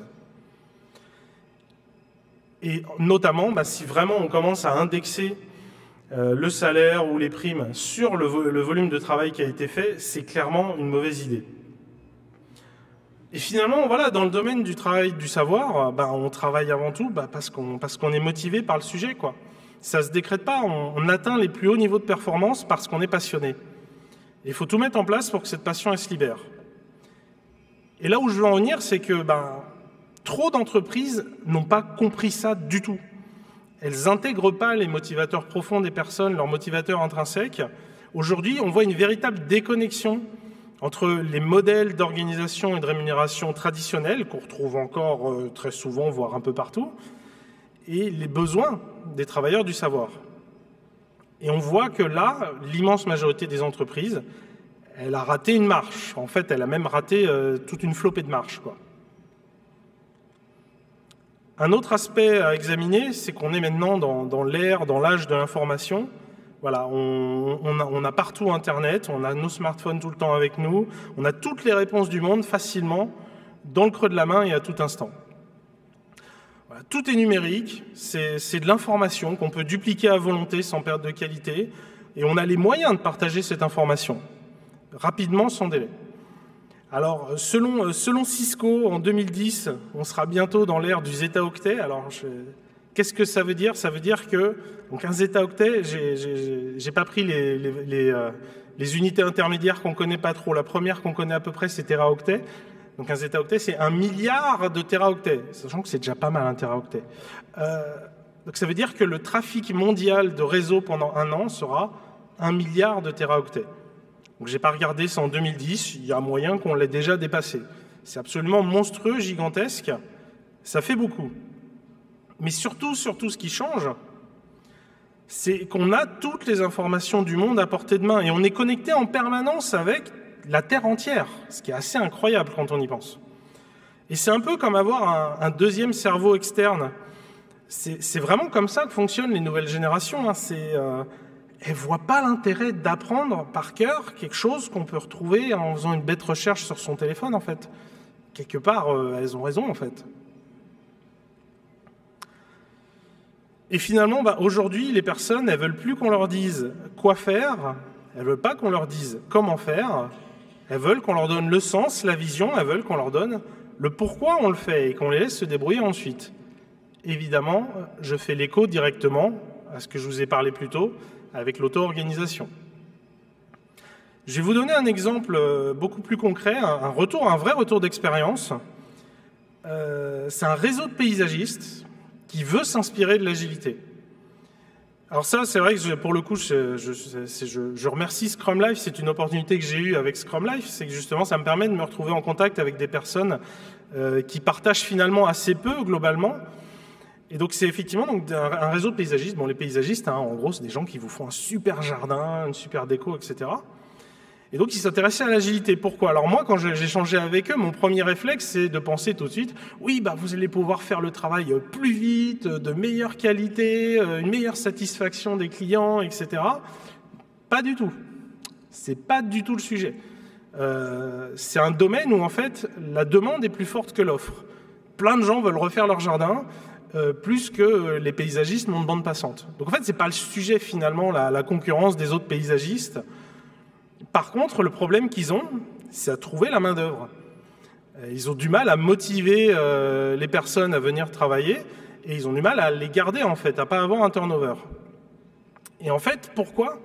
Et notamment, si vraiment on commence à indexer le salaire ou les primes sur le volume de travail qui a été fait, c'est clairement une mauvaise idée. Et finalement, voilà, dans le domaine du travail du savoir, on travaille avant tout parce qu'on est motivé par le sujet, quoi. Ça ne se décrète pas, on atteint les plus hauts niveaux de performance parce qu'on est passionné. Et il faut tout mettre en place pour que cette passion elle se libère. Et là où je veux en venir, c'est que trop d'entreprises n'ont pas compris ça du tout. elles n'intègrent pas les motivateurs profonds des personnes, leurs motivateurs intrinsèques. Aujourd'hui, on voit une véritable déconnexion entre les modèles d'organisation et de rémunération traditionnels, qu'on retrouve encore très souvent, voire un peu partout, et les besoins des travailleurs du savoir. Et on voit que là, l'immense majorité des entreprises, elle a raté une marche. En fait, elle a même raté toute une flopée de marches, quoi. Un autre aspect à examiner, c'est qu'on est maintenant dans l'ère, dans l'âge de l'information. Voilà, on a partout Internet, on a nos smartphones tout le temps avec nous, on a toutes les réponses du monde facilement, dans le creux de la main et à tout instant. Voilà, tout est numérique, c'est de l'information qu'on peut dupliquer à volonté sans perte de qualité, et on a les moyens de partager cette information, rapidement, sans délai. Alors, selon Cisco, en 2010, on sera bientôt dans l'ère du zeta-octet. Alors, qu'est-ce que ça veut dire? Ça veut dire que, donc un zeta-octet, j'ai pas pris les unités intermédiaires qu'on connaît pas trop. La première qu'on connaît à peu près, c'est téraoctet. Donc un zeta-octet, c'est 1 milliard de téraoctets, sachant que c'est déjà pas mal un téraoctet. Donc ça veut dire que le trafic mondial de réseau pendant un an sera 1 milliard de téraoctets. Donc j'ai pas regardé, c'est en 2010, il y a moyen qu'on l'ait déjà dépassé. C'est absolument monstrueux, gigantesque, ça fait beaucoup. Mais surtout, ce qui change, c'est qu'on a toutes les informations du monde à portée de main et on est connecté en permanence avec la Terre entière, ce qui est assez incroyable quand on y pense. Et c'est un peu comme avoir un deuxième cerveau externe. C'est vraiment comme ça que fonctionnent les nouvelles générations. Elles ne voient pas l'intérêt d'apprendre par cœur quelque chose qu'on peut retrouver en faisant une bête recherche sur son téléphone, en fait. Quelque part, elles ont raison, en fait. Et finalement, aujourd'hui, les personnes, elles ne veulent plus qu'on leur dise quoi faire, elles ne veulent pas qu'on leur dise comment faire, elles veulent qu'on leur donne le sens, la vision, elles veulent qu'on leur donne le pourquoi on le fait et qu'on les laisse se débrouiller ensuite. Évidemment, je fais l'écho directement à ce que je vous ai parlé plus tôt, avec l'auto-organisation. Je vais vous donner un exemple beaucoup plus concret, un vrai retour d'expérience. C'est un réseau de paysagistes qui veut s'inspirer de l'agilité. Alors ça, c'est vrai que pour le coup, je remercie Scrum Life, c'est une opportunité que j'ai eue avec Scrum Life, c'est que justement, ça me permet de me retrouver en contact avec des personnes qui partagent finalement assez peu, globalement. Et donc c'est effectivement un réseau de paysagistes. Bon, les paysagistes, en gros, c'est des gens qui vous font un super jardin, une super déco, etc. Et donc ils s'intéressaient à l'agilité. Pourquoi? Alors moi, quand j'ai échangé avec eux, mon premier réflexe, c'est de penser tout de suite, oui, vous allez pouvoir faire le travail plus vite, de meilleure qualité, une meilleure satisfaction des clients, etc. Pas du tout. C'est pas du tout le sujet. C'est un domaine où en fait la demande est plus forte que l'offre. Plein de gens veulent refaire leur jardin, plus que les paysagistes n'ont de bande passante. Donc en fait, c'est pas le sujet finalement, la concurrence des autres paysagistes. Par contre, le problème qu'ils ont, c'est à trouver la main-d'œuvre. Ils ont du mal à motiver les personnes à venir travailler et ils ont du mal à les garder en fait, à pas avoir un turnover. Et en fait, pourquoi?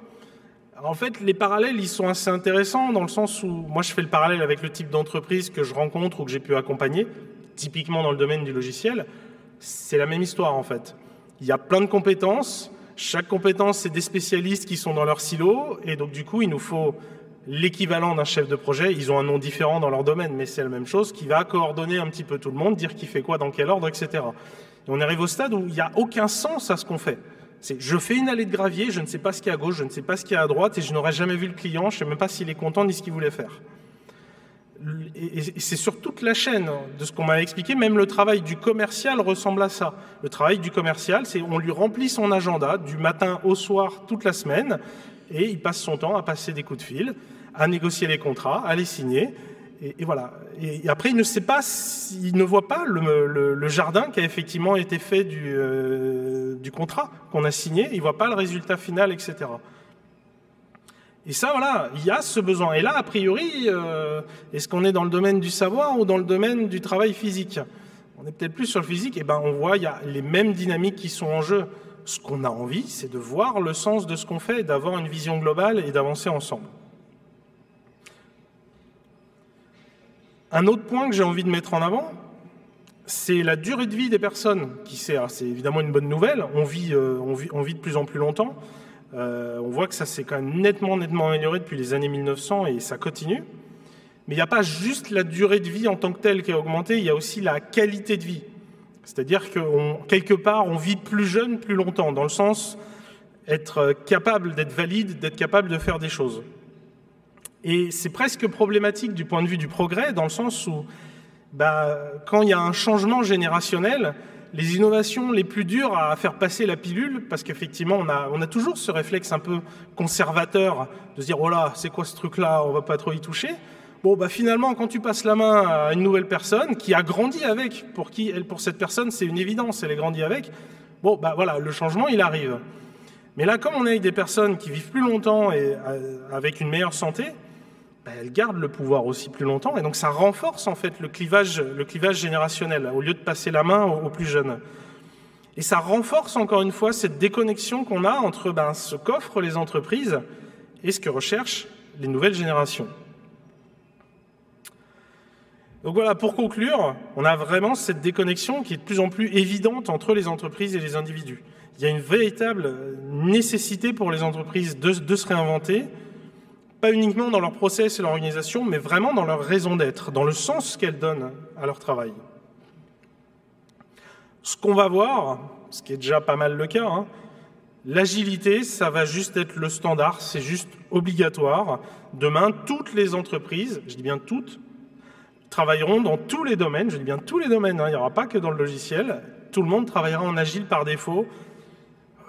En fait, les parallèles, ils sont assez intéressants dans le sens où moi, je fais le parallèle avec le type d'entreprise que je rencontre ou que j'ai pu accompagner, typiquement dans le domaine du logiciel. C'est la même histoire en fait. Il y a plein de compétences. Chaque compétence, c'est des spécialistes qui sont dans leur silo. Et donc du coup, il nous faut l'équivalent d'un chef de projet. Ils ont un nom différent dans leur domaine, mais c'est la même chose, qui va coordonner un petit peu tout le monde, dire qui fait quoi, dans quel ordre, etc. Et on arrive au stade où il n'y a aucun sens à ce qu'on fait. Je fais une allée de gravier, je ne sais pas ce qu'il y a à gauche, je ne sais pas ce qu'il y a à droite, et je n'aurais jamais vu le client, je ne sais même pas s'il est content ni ce qu'il voulait faire. Et c'est sur toute la chaîne de ce qu'on m'a expliqué, même le travail du commercial ressemble à ça. Le travail du commercial, c'est on lui remplit son agenda du matin au soir toute la semaine et il passe son temps à passer des coups de fil, à négocier les contrats, à les signer et voilà. Et après, il ne sait pas, il ne voit pas le jardin qui a effectivement été fait du contrat qu'on a signé, il ne voit pas le résultat final, etc. Et ça, voilà, il y a ce besoin. Et là, a priori, est-ce qu'on est dans le domaine du savoir ou dans le domaine du travail physique? On est peut-être plus sur le physique. Et on voit, il y a les mêmes dynamiques qui sont en jeu. Ce qu'on a envie, c'est de voir le sens de ce qu'on fait, d'avoir une vision globale et d'avancer ensemble. Un autre point que j'ai envie de mettre en avant, c'est la durée de vie des personnes qui c'est évidemment une bonne nouvelle. On vit de plus en plus longtemps. On voit que ça s'est quand même nettement amélioré depuis les années 1900 et ça continue. Mais il n'y a pas juste la durée de vie en tant que telle qui a augmenté, il y a aussi la qualité de vie. C'est-à-dire que quelque part, on vit plus jeune, plus longtemps, dans le sens être capable d'être valide, d'être capable de faire des choses. Et c'est presque problématique du point de vue du progrès, dans le sens où quand il y a un changement générationnel, les innovations les plus dures à faire passer la pilule, parce qu'effectivement, on a toujours ce réflexe un peu conservateur de se dire « Oh là, c'est quoi ce truc-là, on va pas trop y toucher ». Bon, finalement, quand tu passes la main à une nouvelle personne qui a grandi avec, pour cette personne, c'est une évidence, elle a grandi avec, voilà, le changement, il arrive. Mais là, comme on est avec des personnes qui vivent plus longtemps et avec une meilleure santé, elles gardent le pouvoir aussi plus longtemps, et donc ça renforce en fait le clivage générationnel, au lieu de passer la main aux plus jeunes. Et ça renforce encore une fois cette déconnexion qu'on a entre ce qu'offrent les entreprises et ce que recherchent les nouvelles générations. Donc voilà, pour conclure, on a vraiment cette déconnexion qui est de plus en plus évidente entre les entreprises et les individus. Il y a une véritable nécessité pour les entreprises de se réinventer, pas uniquement dans leur process et leur organisation, mais vraiment dans leur raison d'être, dans le sens qu'elles donnent à leur travail. Ce qu'on va voir, ce qui est déjà pas mal le cas, l'agilité, ça va juste être le standard, c'est juste obligatoire. Demain, toutes les entreprises, je dis bien toutes, travailleront dans tous les domaines, je dis bien tous les domaines, il n'y aura pas que dans le logiciel, tout le monde travaillera en agile par défaut.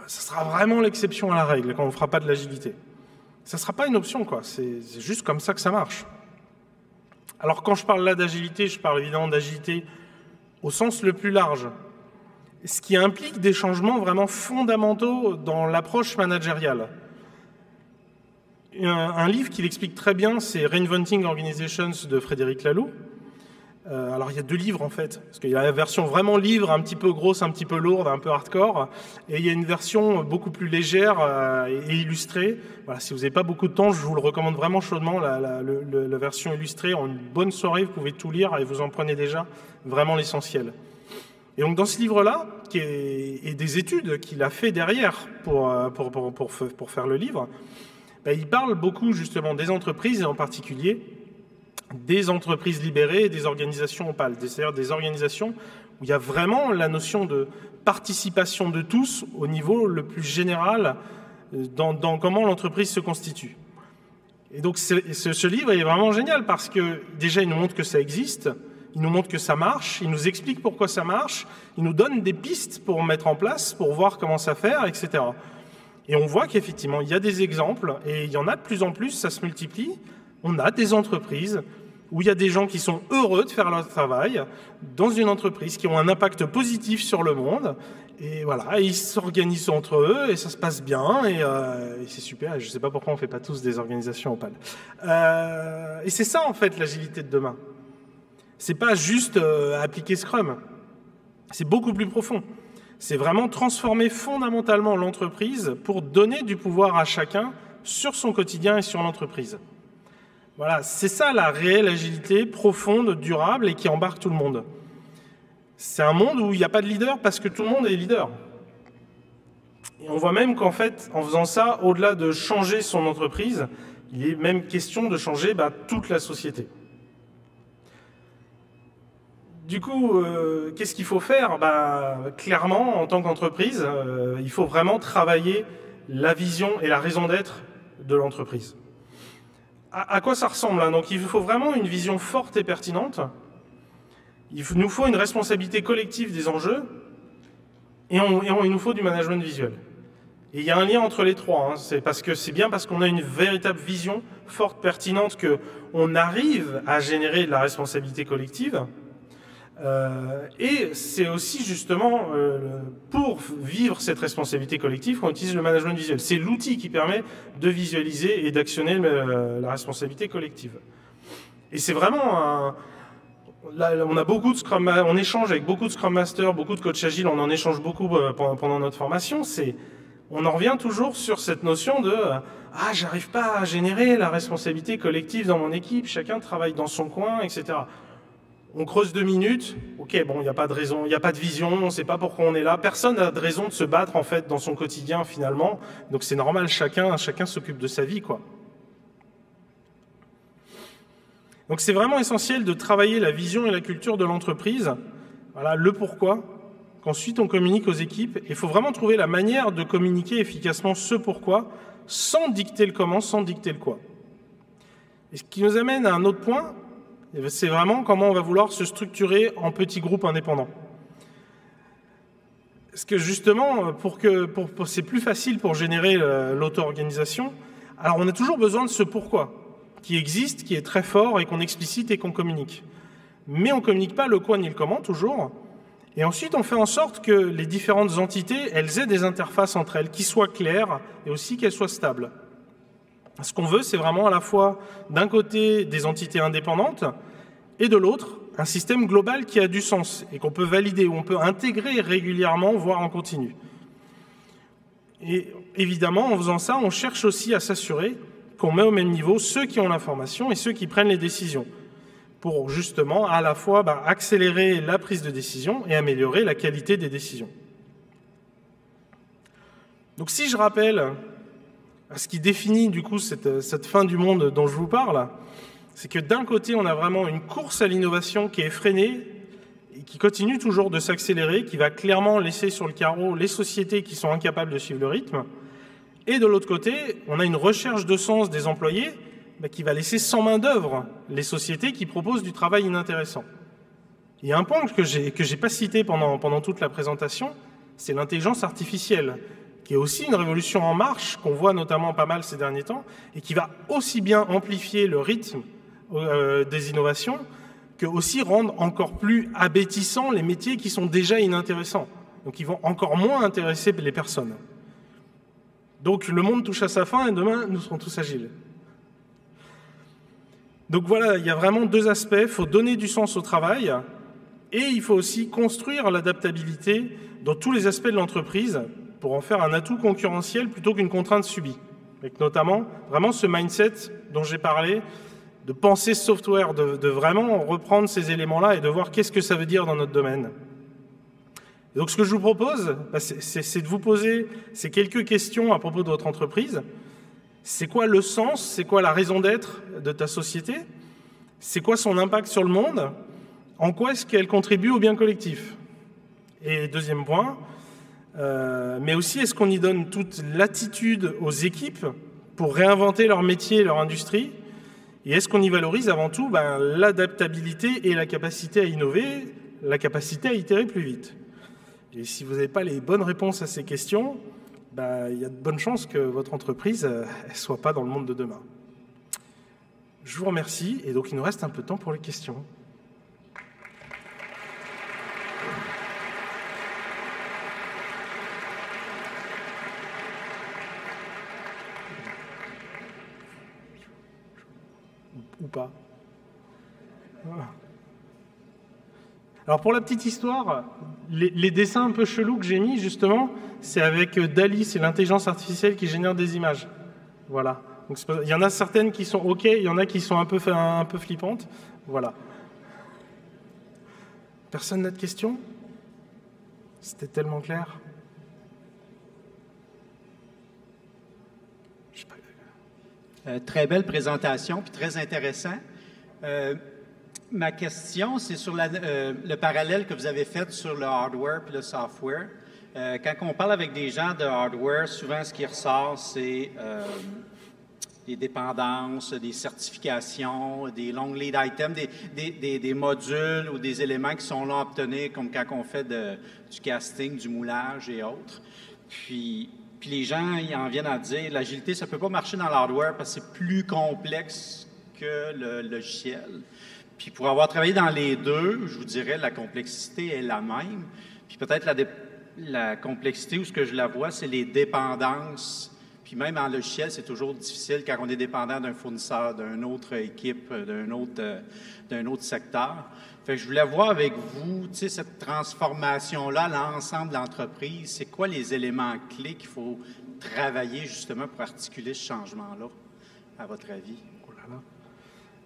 Ça sera vraiment l'exception à la règle quand on ne fera pas de l'agilité. Ça ne sera pas une option, quoi. C'est juste comme ça que ça marche. Alors quand je parle là d'agilité, je parle évidemment d'agilité au sens le plus large, ce qui implique des changements vraiment fondamentaux dans l'approche managériale. Un livre qui l'explique très bien, c'est Reinventing Organizations de Frédéric Laloux. Alors il y a deux livres en fait, parce qu'il y a la version vraiment livre, un petit peu grosse, un petit peu lourde, un peu hardcore, et il y a une version beaucoup plus légère et illustrée. Voilà, si vous n'avez pas beaucoup de temps, je vous le recommande vraiment chaudement, la version illustrée. En une bonne soirée, vous pouvez tout lire et vous en prenez déjà vraiment l'essentiel. Et donc dans ce livre-là, et des études qu'il a fait derrière pour faire le livre, il parle beaucoup justement des entreprises et en particulier des entreprises libérées et des organisations opales, c'est-à-dire des organisations où il y a vraiment la notion de participation de tous au niveau le plus général dans comment l'entreprise se constitue. Et donc ce livre est vraiment génial parce que déjà il nous montre que ça existe, il nous montre que ça marche, il nous explique pourquoi ça marche, il nous donne des pistes pour mettre en place, pour voir comment ça faire, etc. Et on voit qu'effectivement il y a des exemples et il y en a de plus en plus, ça se multiplie. On a des entreprises où il y a des gens qui sont heureux de faire leur travail dans une entreprise, qui ont un impact positif sur le monde. Et voilà, ils s'organisent entre eux et ça se passe bien et c'est super. Et je ne sais pas pourquoi on ne fait pas tous des organisations opales. Et c'est ça en fait l'agilité de demain. C'est pas juste appliquer Scrum. C'est beaucoup plus profond. C'est vraiment transformer fondamentalement l'entreprise pour donner du pouvoir à chacun sur son quotidien et sur l'entreprise. Voilà, c'est ça la réelle agilité profonde, durable et qui embarque tout le monde. C'est un monde où il n'y a pas de leader parce que tout le monde est leader. Et on voit même qu'en fait, en faisant ça, au-delà de changer son entreprise, il est même question de changer toute la société. Du coup, qu'est-ce qu'il faut faire ? Clairement, en tant qu'entreprise, il faut vraiment travailler la vision et la raison d'être de l'entreprise. À quoi ça ressemble hein ? Donc, il faut vraiment une vision forte et pertinente. Il nous faut une responsabilité collective des enjeux et il nous faut du management visuel. Et il y a un lien entre les trois. Hein. C'est bien parce qu'on a une véritable vision forte, pertinente, qu'on arrive à générer de la responsabilité collective. Et c'est aussi justement pour vivre cette responsabilité collective qu'on utilise le management visuel. C'est l'outil qui permet de visualiser et d'actionner la responsabilité collective. Et c'est vraiment là, on échange avec beaucoup de Scrum Masters, beaucoup de coachs agiles, on en échange beaucoup pendant notre formation. On en revient toujours sur cette notion de j'arrive pas à générer la responsabilité collective dans mon équipe, chacun travaille dans son coin, etc. On creuse 2 minutes, ok, bon, il n'y a pas de raison, il n'y a pas de vision, on ne sait pas pourquoi on est là. Personne n'a de raison de se battre, en fait, dans son quotidien, finalement. Donc c'est normal, chacun s'occupe de sa vie, quoi. Donc c'est vraiment essentiel de travailler la vision et la culture de l'entreprise. Voilà, le pourquoi, qu'ensuite on communique aux équipes. Il faut vraiment trouver la manière de communiquer efficacement ce pourquoi, sans dicter le comment, sans dicter le quoi. Et ce qui nous amène à un autre point, c'est vraiment comment on va vouloir se structurer en petits groupes indépendants. Parce que justement, c'est plus facile pour générer l'auto-organisation, alors on a toujours besoin de ce pourquoi, qui existe, qui est très fort et qu'on explicite et qu'on communique. Mais on ne communique pas le quoi ni le comment, toujours. Et ensuite, on fait en sorte que les différentes entités, elles aient des interfaces entre elles, qui soient claires et aussi qu'elles soient stables. Ce qu'on veut, c'est vraiment à la fois, d'un côté, des entités indépendantes, et de l'autre, un système global qui a du sens et qu'on peut valider, où on peut intégrer régulièrement, voire en continu. Et évidemment, en faisant ça, on cherche aussi à s'assurer qu'on met au même niveau ceux qui ont l'information et ceux qui prennent les décisions, pour justement à la fois accélérer la prise de décision et améliorer la qualité des décisions. Donc si je rappelle ce qui définit du coup cette fin du monde dont je vous parle, c'est que d'un côté, on a vraiment une course à l'innovation qui est effrénée et qui continue toujours de s'accélérer, qui va clairement laisser sur le carreau les sociétés qui sont incapables de suivre le rythme. Et de l'autre côté, on a une recherche de sens des employés qui va laisser sans main d'œuvre les sociétés qui proposent du travail inintéressant. Il y a un point que j'ai pas cité pendant toute la présentation, c'est l'intelligence artificielle, qui est aussi une révolution en marche, qu'on voit notamment pas mal ces derniers temps, et qui va aussi bien amplifier le rythme des innovations, que aussi rendre encore plus abétissants les métiers qui sont déjà inintéressants. Donc ils vont encore moins intéresser les personnes. Donc le monde touche à sa fin et demain, nous serons tous agiles. Donc voilà, il y a vraiment 2 aspects. Il faut donner du sens au travail et il faut aussi construire l'adaptabilité dans tous les aspects de l'entreprise pour en faire un atout concurrentiel plutôt qu'une contrainte subie. Avec notamment vraiment ce mindset dont j'ai parlé, de penser software, de vraiment reprendre ces éléments-là et de voir qu'est-ce que ça veut dire dans notre domaine. Et donc ce que je vous propose, c'est de vous poser ces quelques questions à propos de votre entreprise. C'est quoi le sens? C'est quoi la raison d'être de ta société? C'est quoi son impact sur le monde? En quoi est-ce qu'elle contribue au bien collectif? Et deuxième point, mais aussi est-ce qu'on y donne toute latitude aux équipes pour réinventer leur métier et leur industrie? Et est-ce qu'on y valorise avant tout l'adaptabilité et la capacité à innover, la capacité à itérer plus vite? Et si vous n'avez pas les bonnes réponses à ces questions, il y a de bonnes chances que votre entreprise ne soit pas dans le monde de demain. Je vous remercie, et donc il nous reste un peu de temps pour les questions. Ou pas. Voilà. Alors pour la petite histoire, les dessins un peu chelous que j'ai mis justement, c'est avec DALL-E, c'est l'intelligence artificielle qui génère des images. Voilà. Donc, il y en a certaines qui sont OK, il y en a qui sont un peu flippantes. Voilà. Personne n'a de questions? C'était tellement clair. Très belle présentation, puis très intéressant. Ma question, c'est sur le parallèle que vous avez fait sur le hardware puis le software. Quand on parle avec des gens de hardware, souvent ce qui ressort, c'est des dépendances, des certifications, des long lead items, des modules ou des éléments qui sont là à obtenir, comme quand on fait du casting, du moulage et autres. Puis les gens, ils en viennent à dire, l'agilité, ça ne peut pas marcher dans l'hardware parce que c'est plus complexe que le logiciel. Puis pour avoir travaillé dans les deux, je vous dirais, la complexité est la même. Puis peut-être la complexité, où ce que je la vois, c'est les dépendances. Puis même en logiciel, c'est toujours difficile quand on est dépendant d'un fournisseur, d'une autre équipe, d'un autre secteur. Fait que je voulais voir avec vous, tu sais, cette transformation-là, l'ensemble de l'entreprise, c'est quoi les éléments clés qu'il faut travailler justement pour articuler ce changement-là, à votre avis? Oh là là.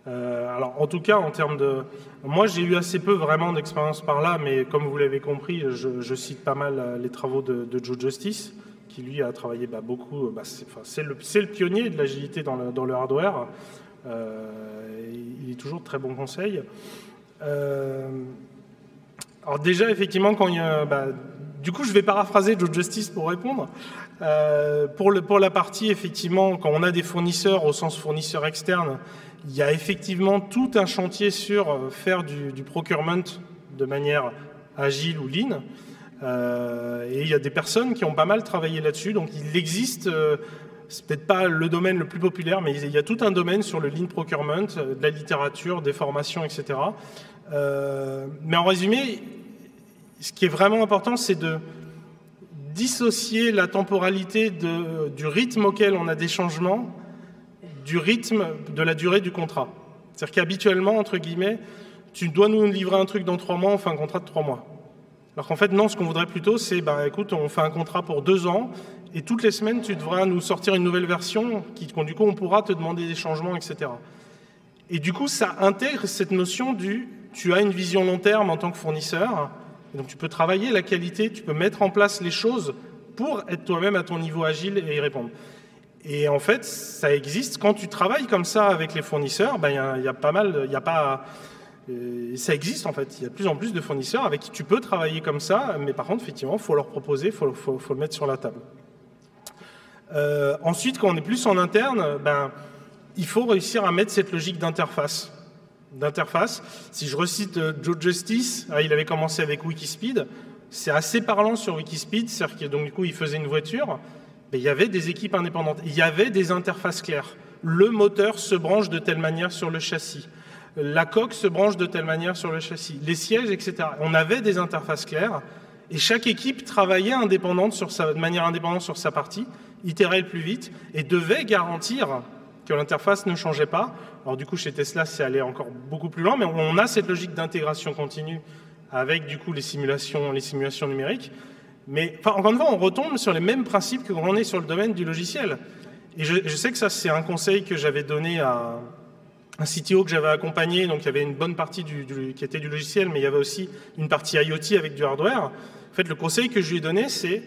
Alors, en tout cas, en termes de... Moi, j'ai eu assez peu vraiment d'expérience par là, mais comme vous l'avez compris, je cite pas mal les travaux de Joe Justice, qui lui a travaillé beaucoup... c'est le pionnier de l'agilité dans le hardware. Il est toujours de très bons conseils. Alors déjà, effectivement, quand il y a... du coup, je vais paraphraser Joe Justice pour répondre. Pour la partie, effectivement, quand on a des fournisseurs, au sens fournisseurs externes, il y a effectivement tout un chantier sur faire du procurement de manière agile ou lean. Et il y a des personnes qui ont pas mal travaillé là-dessus. Donc il existe, c'est peut-être pas le domaine le plus populaire, mais il y a tout un domaine sur le lean procurement, de la littérature, des formations, etc. Mais en résumé, ce qui est vraiment important, c'est de dissocier la temporalité du rythme auquel on a des changements du rythme de la durée du contrat. C'est-à-dire qu'habituellement, entre guillemets, tu dois nous livrer un truc dans 3 mois, on fait un contrat de 3 mois. Alors qu'en fait, non, ce qu'on voudrait plutôt, c'est, écoute, on fait un contrat pour 2 ans, et toutes les semaines, tu devras nous sortir une nouvelle version, du coup, on pourra te demander des changements, etc. Et du coup, ça intègre cette notion tu as une vision long terme en tant que fournisseur, et donc tu peux travailler la qualité, tu peux mettre en place les choses pour être toi-même à ton niveau agile et y répondre. Et en fait, ça existe. Quand tu travailles comme ça avec les fournisseurs, y a pas mal, ça existe en fait. Il y a de plus en plus de fournisseurs avec qui tu peux travailler comme ça, mais par contre, effectivement, il faut leur proposer, il faut le mettre sur la table. Ensuite, quand on est plus en interne, il faut réussir à mettre cette logique d'interface. Si je recite Joe Justice, il avait commencé avec Wikispeed. C'est assez parlant sur Wikispeed, c'est-à-dire que donc, du coup, il faisait une voiture. Il y avait des équipes indépendantes, il y avait des interfaces claires. Le moteur se branche de telle manière sur le châssis. La coque se branche de telle manière sur le châssis. Les sièges, etc. On avait des interfaces claires et chaque équipe travaillait de manière indépendante sur sa partie, itérait le plus vite et devait garantir que l'interface ne changeait pas. Alors du coup, chez Tesla, c'est allé encore beaucoup plus loin, mais on a cette logique d'intégration continue avec du coup les simulations numériques. Mais encore une fois, on retombe sur les mêmes principes que quand on est sur le domaine du logiciel. Et je sais que ça, c'est un conseil que j'avais donné à un CTO que j'avais accompagné. Donc, il y avait une bonne partie qui était du logiciel, mais il y avait aussi une partie IoT avec du hardware. En fait, le conseil que je lui ai donné, c'est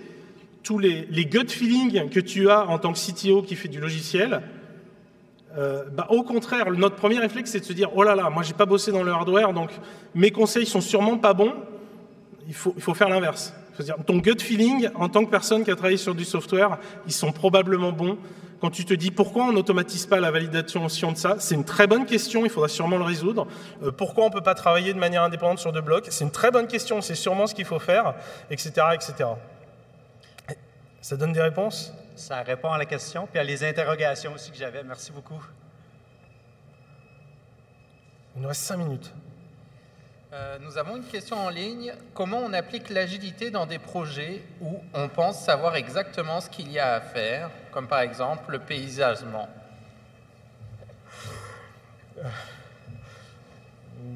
tous les gut feelings que tu as en tant que CTO qui fait du logiciel. Au contraire, notre premier réflexe, c'est de se dire « Oh là là, moi, j'ai pas bossé dans le hardware, donc mes conseils sont sûrement pas bons. » Il faut faire l'inverse. Ton gut feeling, en tant que personne qui a travaillé sur du software, ils sont probablement bons. Quand tu te dis pourquoi on n'automatise pas la validation de ça, c'est une très bonne question, il faudra sûrement le résoudre. Pourquoi on ne peut pas travailler de manière indépendante sur 2 blocs, c'est une très bonne question, c'est sûrement ce qu'il faut faire, etc., etc. Ça donne des réponses? Ça répond à la question, puis à les interrogations aussi que j'avais. Merci beaucoup. Il nous reste 5 minutes. Nous avons une question en ligne. Comment on applique l'agilité dans des projets où on pense savoir exactement ce qu'il y a à faire, comme par exemple le paysagement?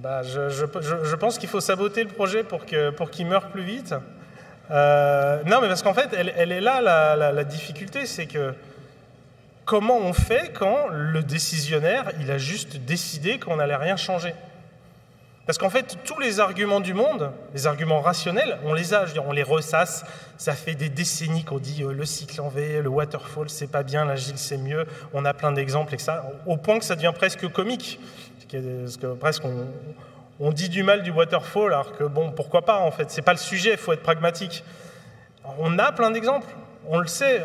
Je pense qu'il faut saboter le projet pour qu'il meure plus vite. Non, mais parce qu'en fait, elle est là la difficulté, c'est que comment on fait quand le décisionnaire, il a juste décidé qu'on n'allait rien changer? Parce qu'en fait, tous les arguments du monde, les arguments rationnels, on les a, on les ressasse. Ça fait des décennies qu'on dit le cycle en V, le waterfall, c'est pas bien, l'agile, c'est mieux. On a plein d'exemples, etc. Au point que ça devient presque comique. Parce que presque on dit du mal du waterfall, alors que bon, pourquoi pas en fait, c'est pas le sujet, il faut être pragmatique. On a plein d'exemples, on le sait.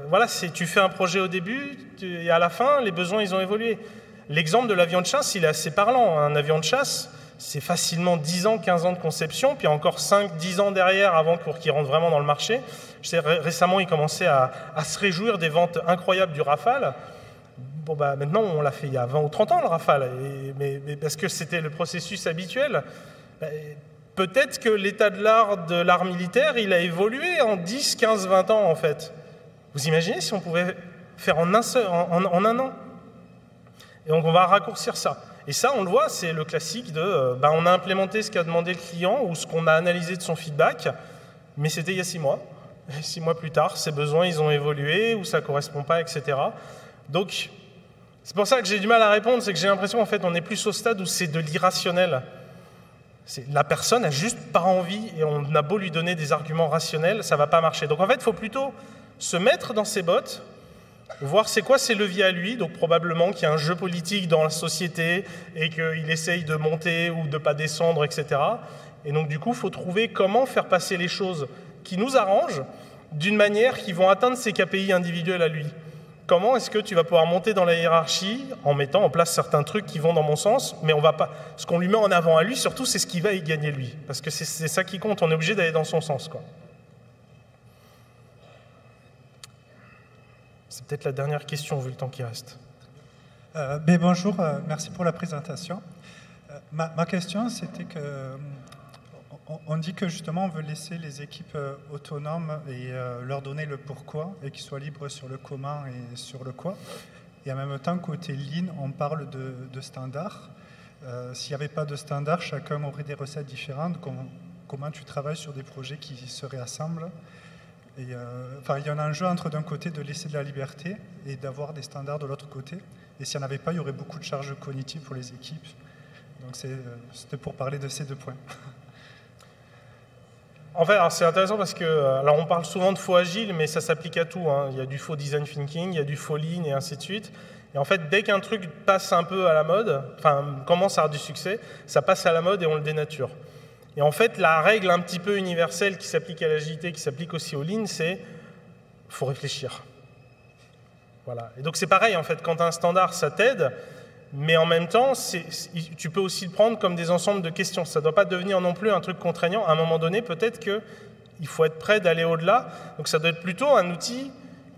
Voilà, tu fais un projet au début et à la fin, les besoins, ils ont évolué. L'exemple de l'avion de chasse, il est assez parlant. Un avion de chasse, c'est facilement 10 ans, 15 ans de conception, puis encore 5, 10 ans derrière pour qu'il rentre vraiment dans le marché. Je sais, récemment, il commençait à se réjouir des ventes incroyables du Rafale. Bon, maintenant, on l'a fait il y a 20 ou 30 ans, le Rafale, mais parce que c'était le processus habituel. Peut-être que l'état de l'art de l'art militaire, il a évolué en 10, 15, 20 ans, en fait. Vous imaginez si on pouvait faire en un an? Et donc, on va raccourcir ça. Et ça, on le voit, c'est le classique de on a implémenté ce qu'a demandé le client ou ce qu'on a analysé de son feedback, mais c'était il y a 6 mois. Et 6 mois plus tard, ses besoins, ils ont évolué ou ça ne correspond pas, etc. Donc, C'est pour ça que j'ai du mal à répondre, c'est que j'ai l'impression qu'en fait, on est plus au stade où c'est de l'irrationnel. La personne n'a juste pas envie et on a beau lui donner des arguments rationnels, ça ne va pas marcher. Donc en fait, il faut plutôt se mettre dans ses bottes, voir c'est quoi ses leviers à lui, donc probablement qu'il y a un jeu politique dans la société et qu'il essaye de monter ou de ne pas descendre, etc. Et donc du coup, il faut trouver comment faire passer les choses qui nous arrangent d'une manière qui vont atteindre ses KPI individuels à lui. Comment est-ce que tu vas pouvoir monter dans la hiérarchie en mettant en place certains trucs qui vont dans mon sens, mais on va pas. Ce qu'on lui met en avant à lui, surtout, c'est ce qui va y gagner lui. Parce que c'est ça qui compte, on est obligé d'aller dans son sens, quoi. C'est peut-être la dernière question, vu le temps qui reste. Bonjour, merci pour la présentation. Ma question, c'était que on dit que justement on veut laisser les équipes autonomes et leur donner le pourquoi et qu'ils soient libres sur le comment et sur le quoi. Et en même temps, côté Lean, on parle de standards. S'il n'y avait pas de standards, chacun aurait des recettes différentes. Comment tu travailles sur des projets qui se réassemblent? Et, il y a un enjeu entre d'un côté de laisser de la liberté et d'avoir des standards de l'autre côté. Et s'il n'y en avait pas, il y aurait beaucoup de charges cognitives pour les équipes. Donc c'était pour parler de ces deux points. En fait, c'est intéressant parce que, alors on parle souvent de faux agile, mais ça s'applique à tout, hein. Il y a du faux design thinking, il y a du faux lean et ainsi de suite. Et en fait, dès qu'un truc passe un peu à la mode, commence à avoir du succès, ça passe à la mode et on le dénature. Et en fait, la règle un petit peu universelle qui s'applique à l'agilité, qui s'applique aussi au lean, c'est faut réfléchir. Voilà. Et donc c'est pareil, en fait, quand tu as un standard, ça t'aide, mais en même temps, tu peux aussi le prendre comme des ensembles de questions. Ça ne doit pas devenir non plus un truc contraignant. À un moment donné, peut-être qu'il faut être prêt d'aller au-delà. Donc ça doit être plutôt un outil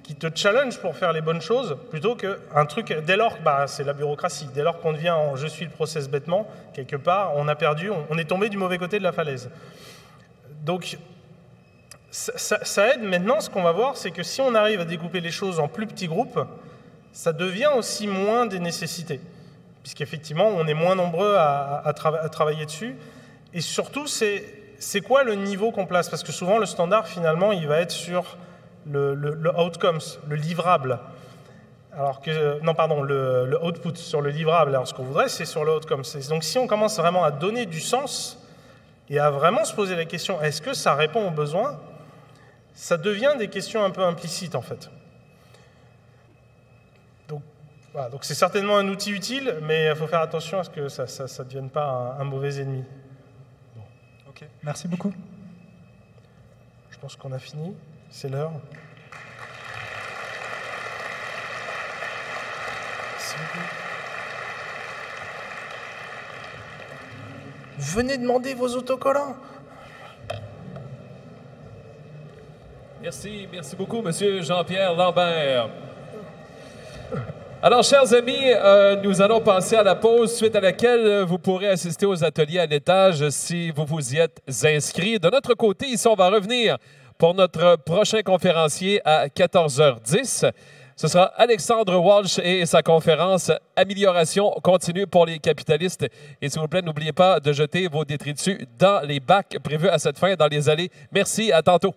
qui te challenge pour faire les bonnes choses, plutôt qu'un truc, dès lors, c'est la bureaucratie. Dès lors qu'on devient « je suis le process bêtement », quelque part, on a perdu, on est tombé du mauvais côté de la falaise. Donc, ça aide. Maintenant, ce qu'on va voir, c'est que si on arrive à découper les choses en plus petits groupes, ça devient aussi moins des nécessités. Puisqu'effectivement, on est moins nombreux à travailler dessus. Et surtout, c'est quoi le niveau qu'on place? Parce que souvent, le standard, finalement, il va être sur le outcomes, le livrable. Alors que, non, pardon, le output sur le livrable. Alors, ce qu'on voudrait, c'est sur le outcomes. Donc, si on commence vraiment à donner du sens et à vraiment se poser la question, est-ce que ça répond aux besoins? Ça devient des questions un peu implicites, en fait. Voilà, donc c'est certainement un outil utile, mais il faut faire attention à ce que ça ne devienne pas un mauvais ennemi. Bon. Ok, merci beaucoup. Je pense qu'on a fini, c'est l'heure. Merci beaucoup. Venez demander vos autocollants. Merci beaucoup, Monsieur Jean-Pierre Lambert. Alors, chers amis, nous allons passer à la pause, suite à laquelle vous pourrez assister aux ateliers à l'étage si vous vous y êtes inscrits. De notre côté, ici, on va revenir pour notre prochain conférencier à 14h10. Ce sera Alexandre Walsh et sa conférence « Amélioration continue pour les capitalistes ». Et s'il vous plaît, n'oubliez pas de jeter vos détritus dans les bacs prévus à cette fin, dans les allées. Merci, à tantôt.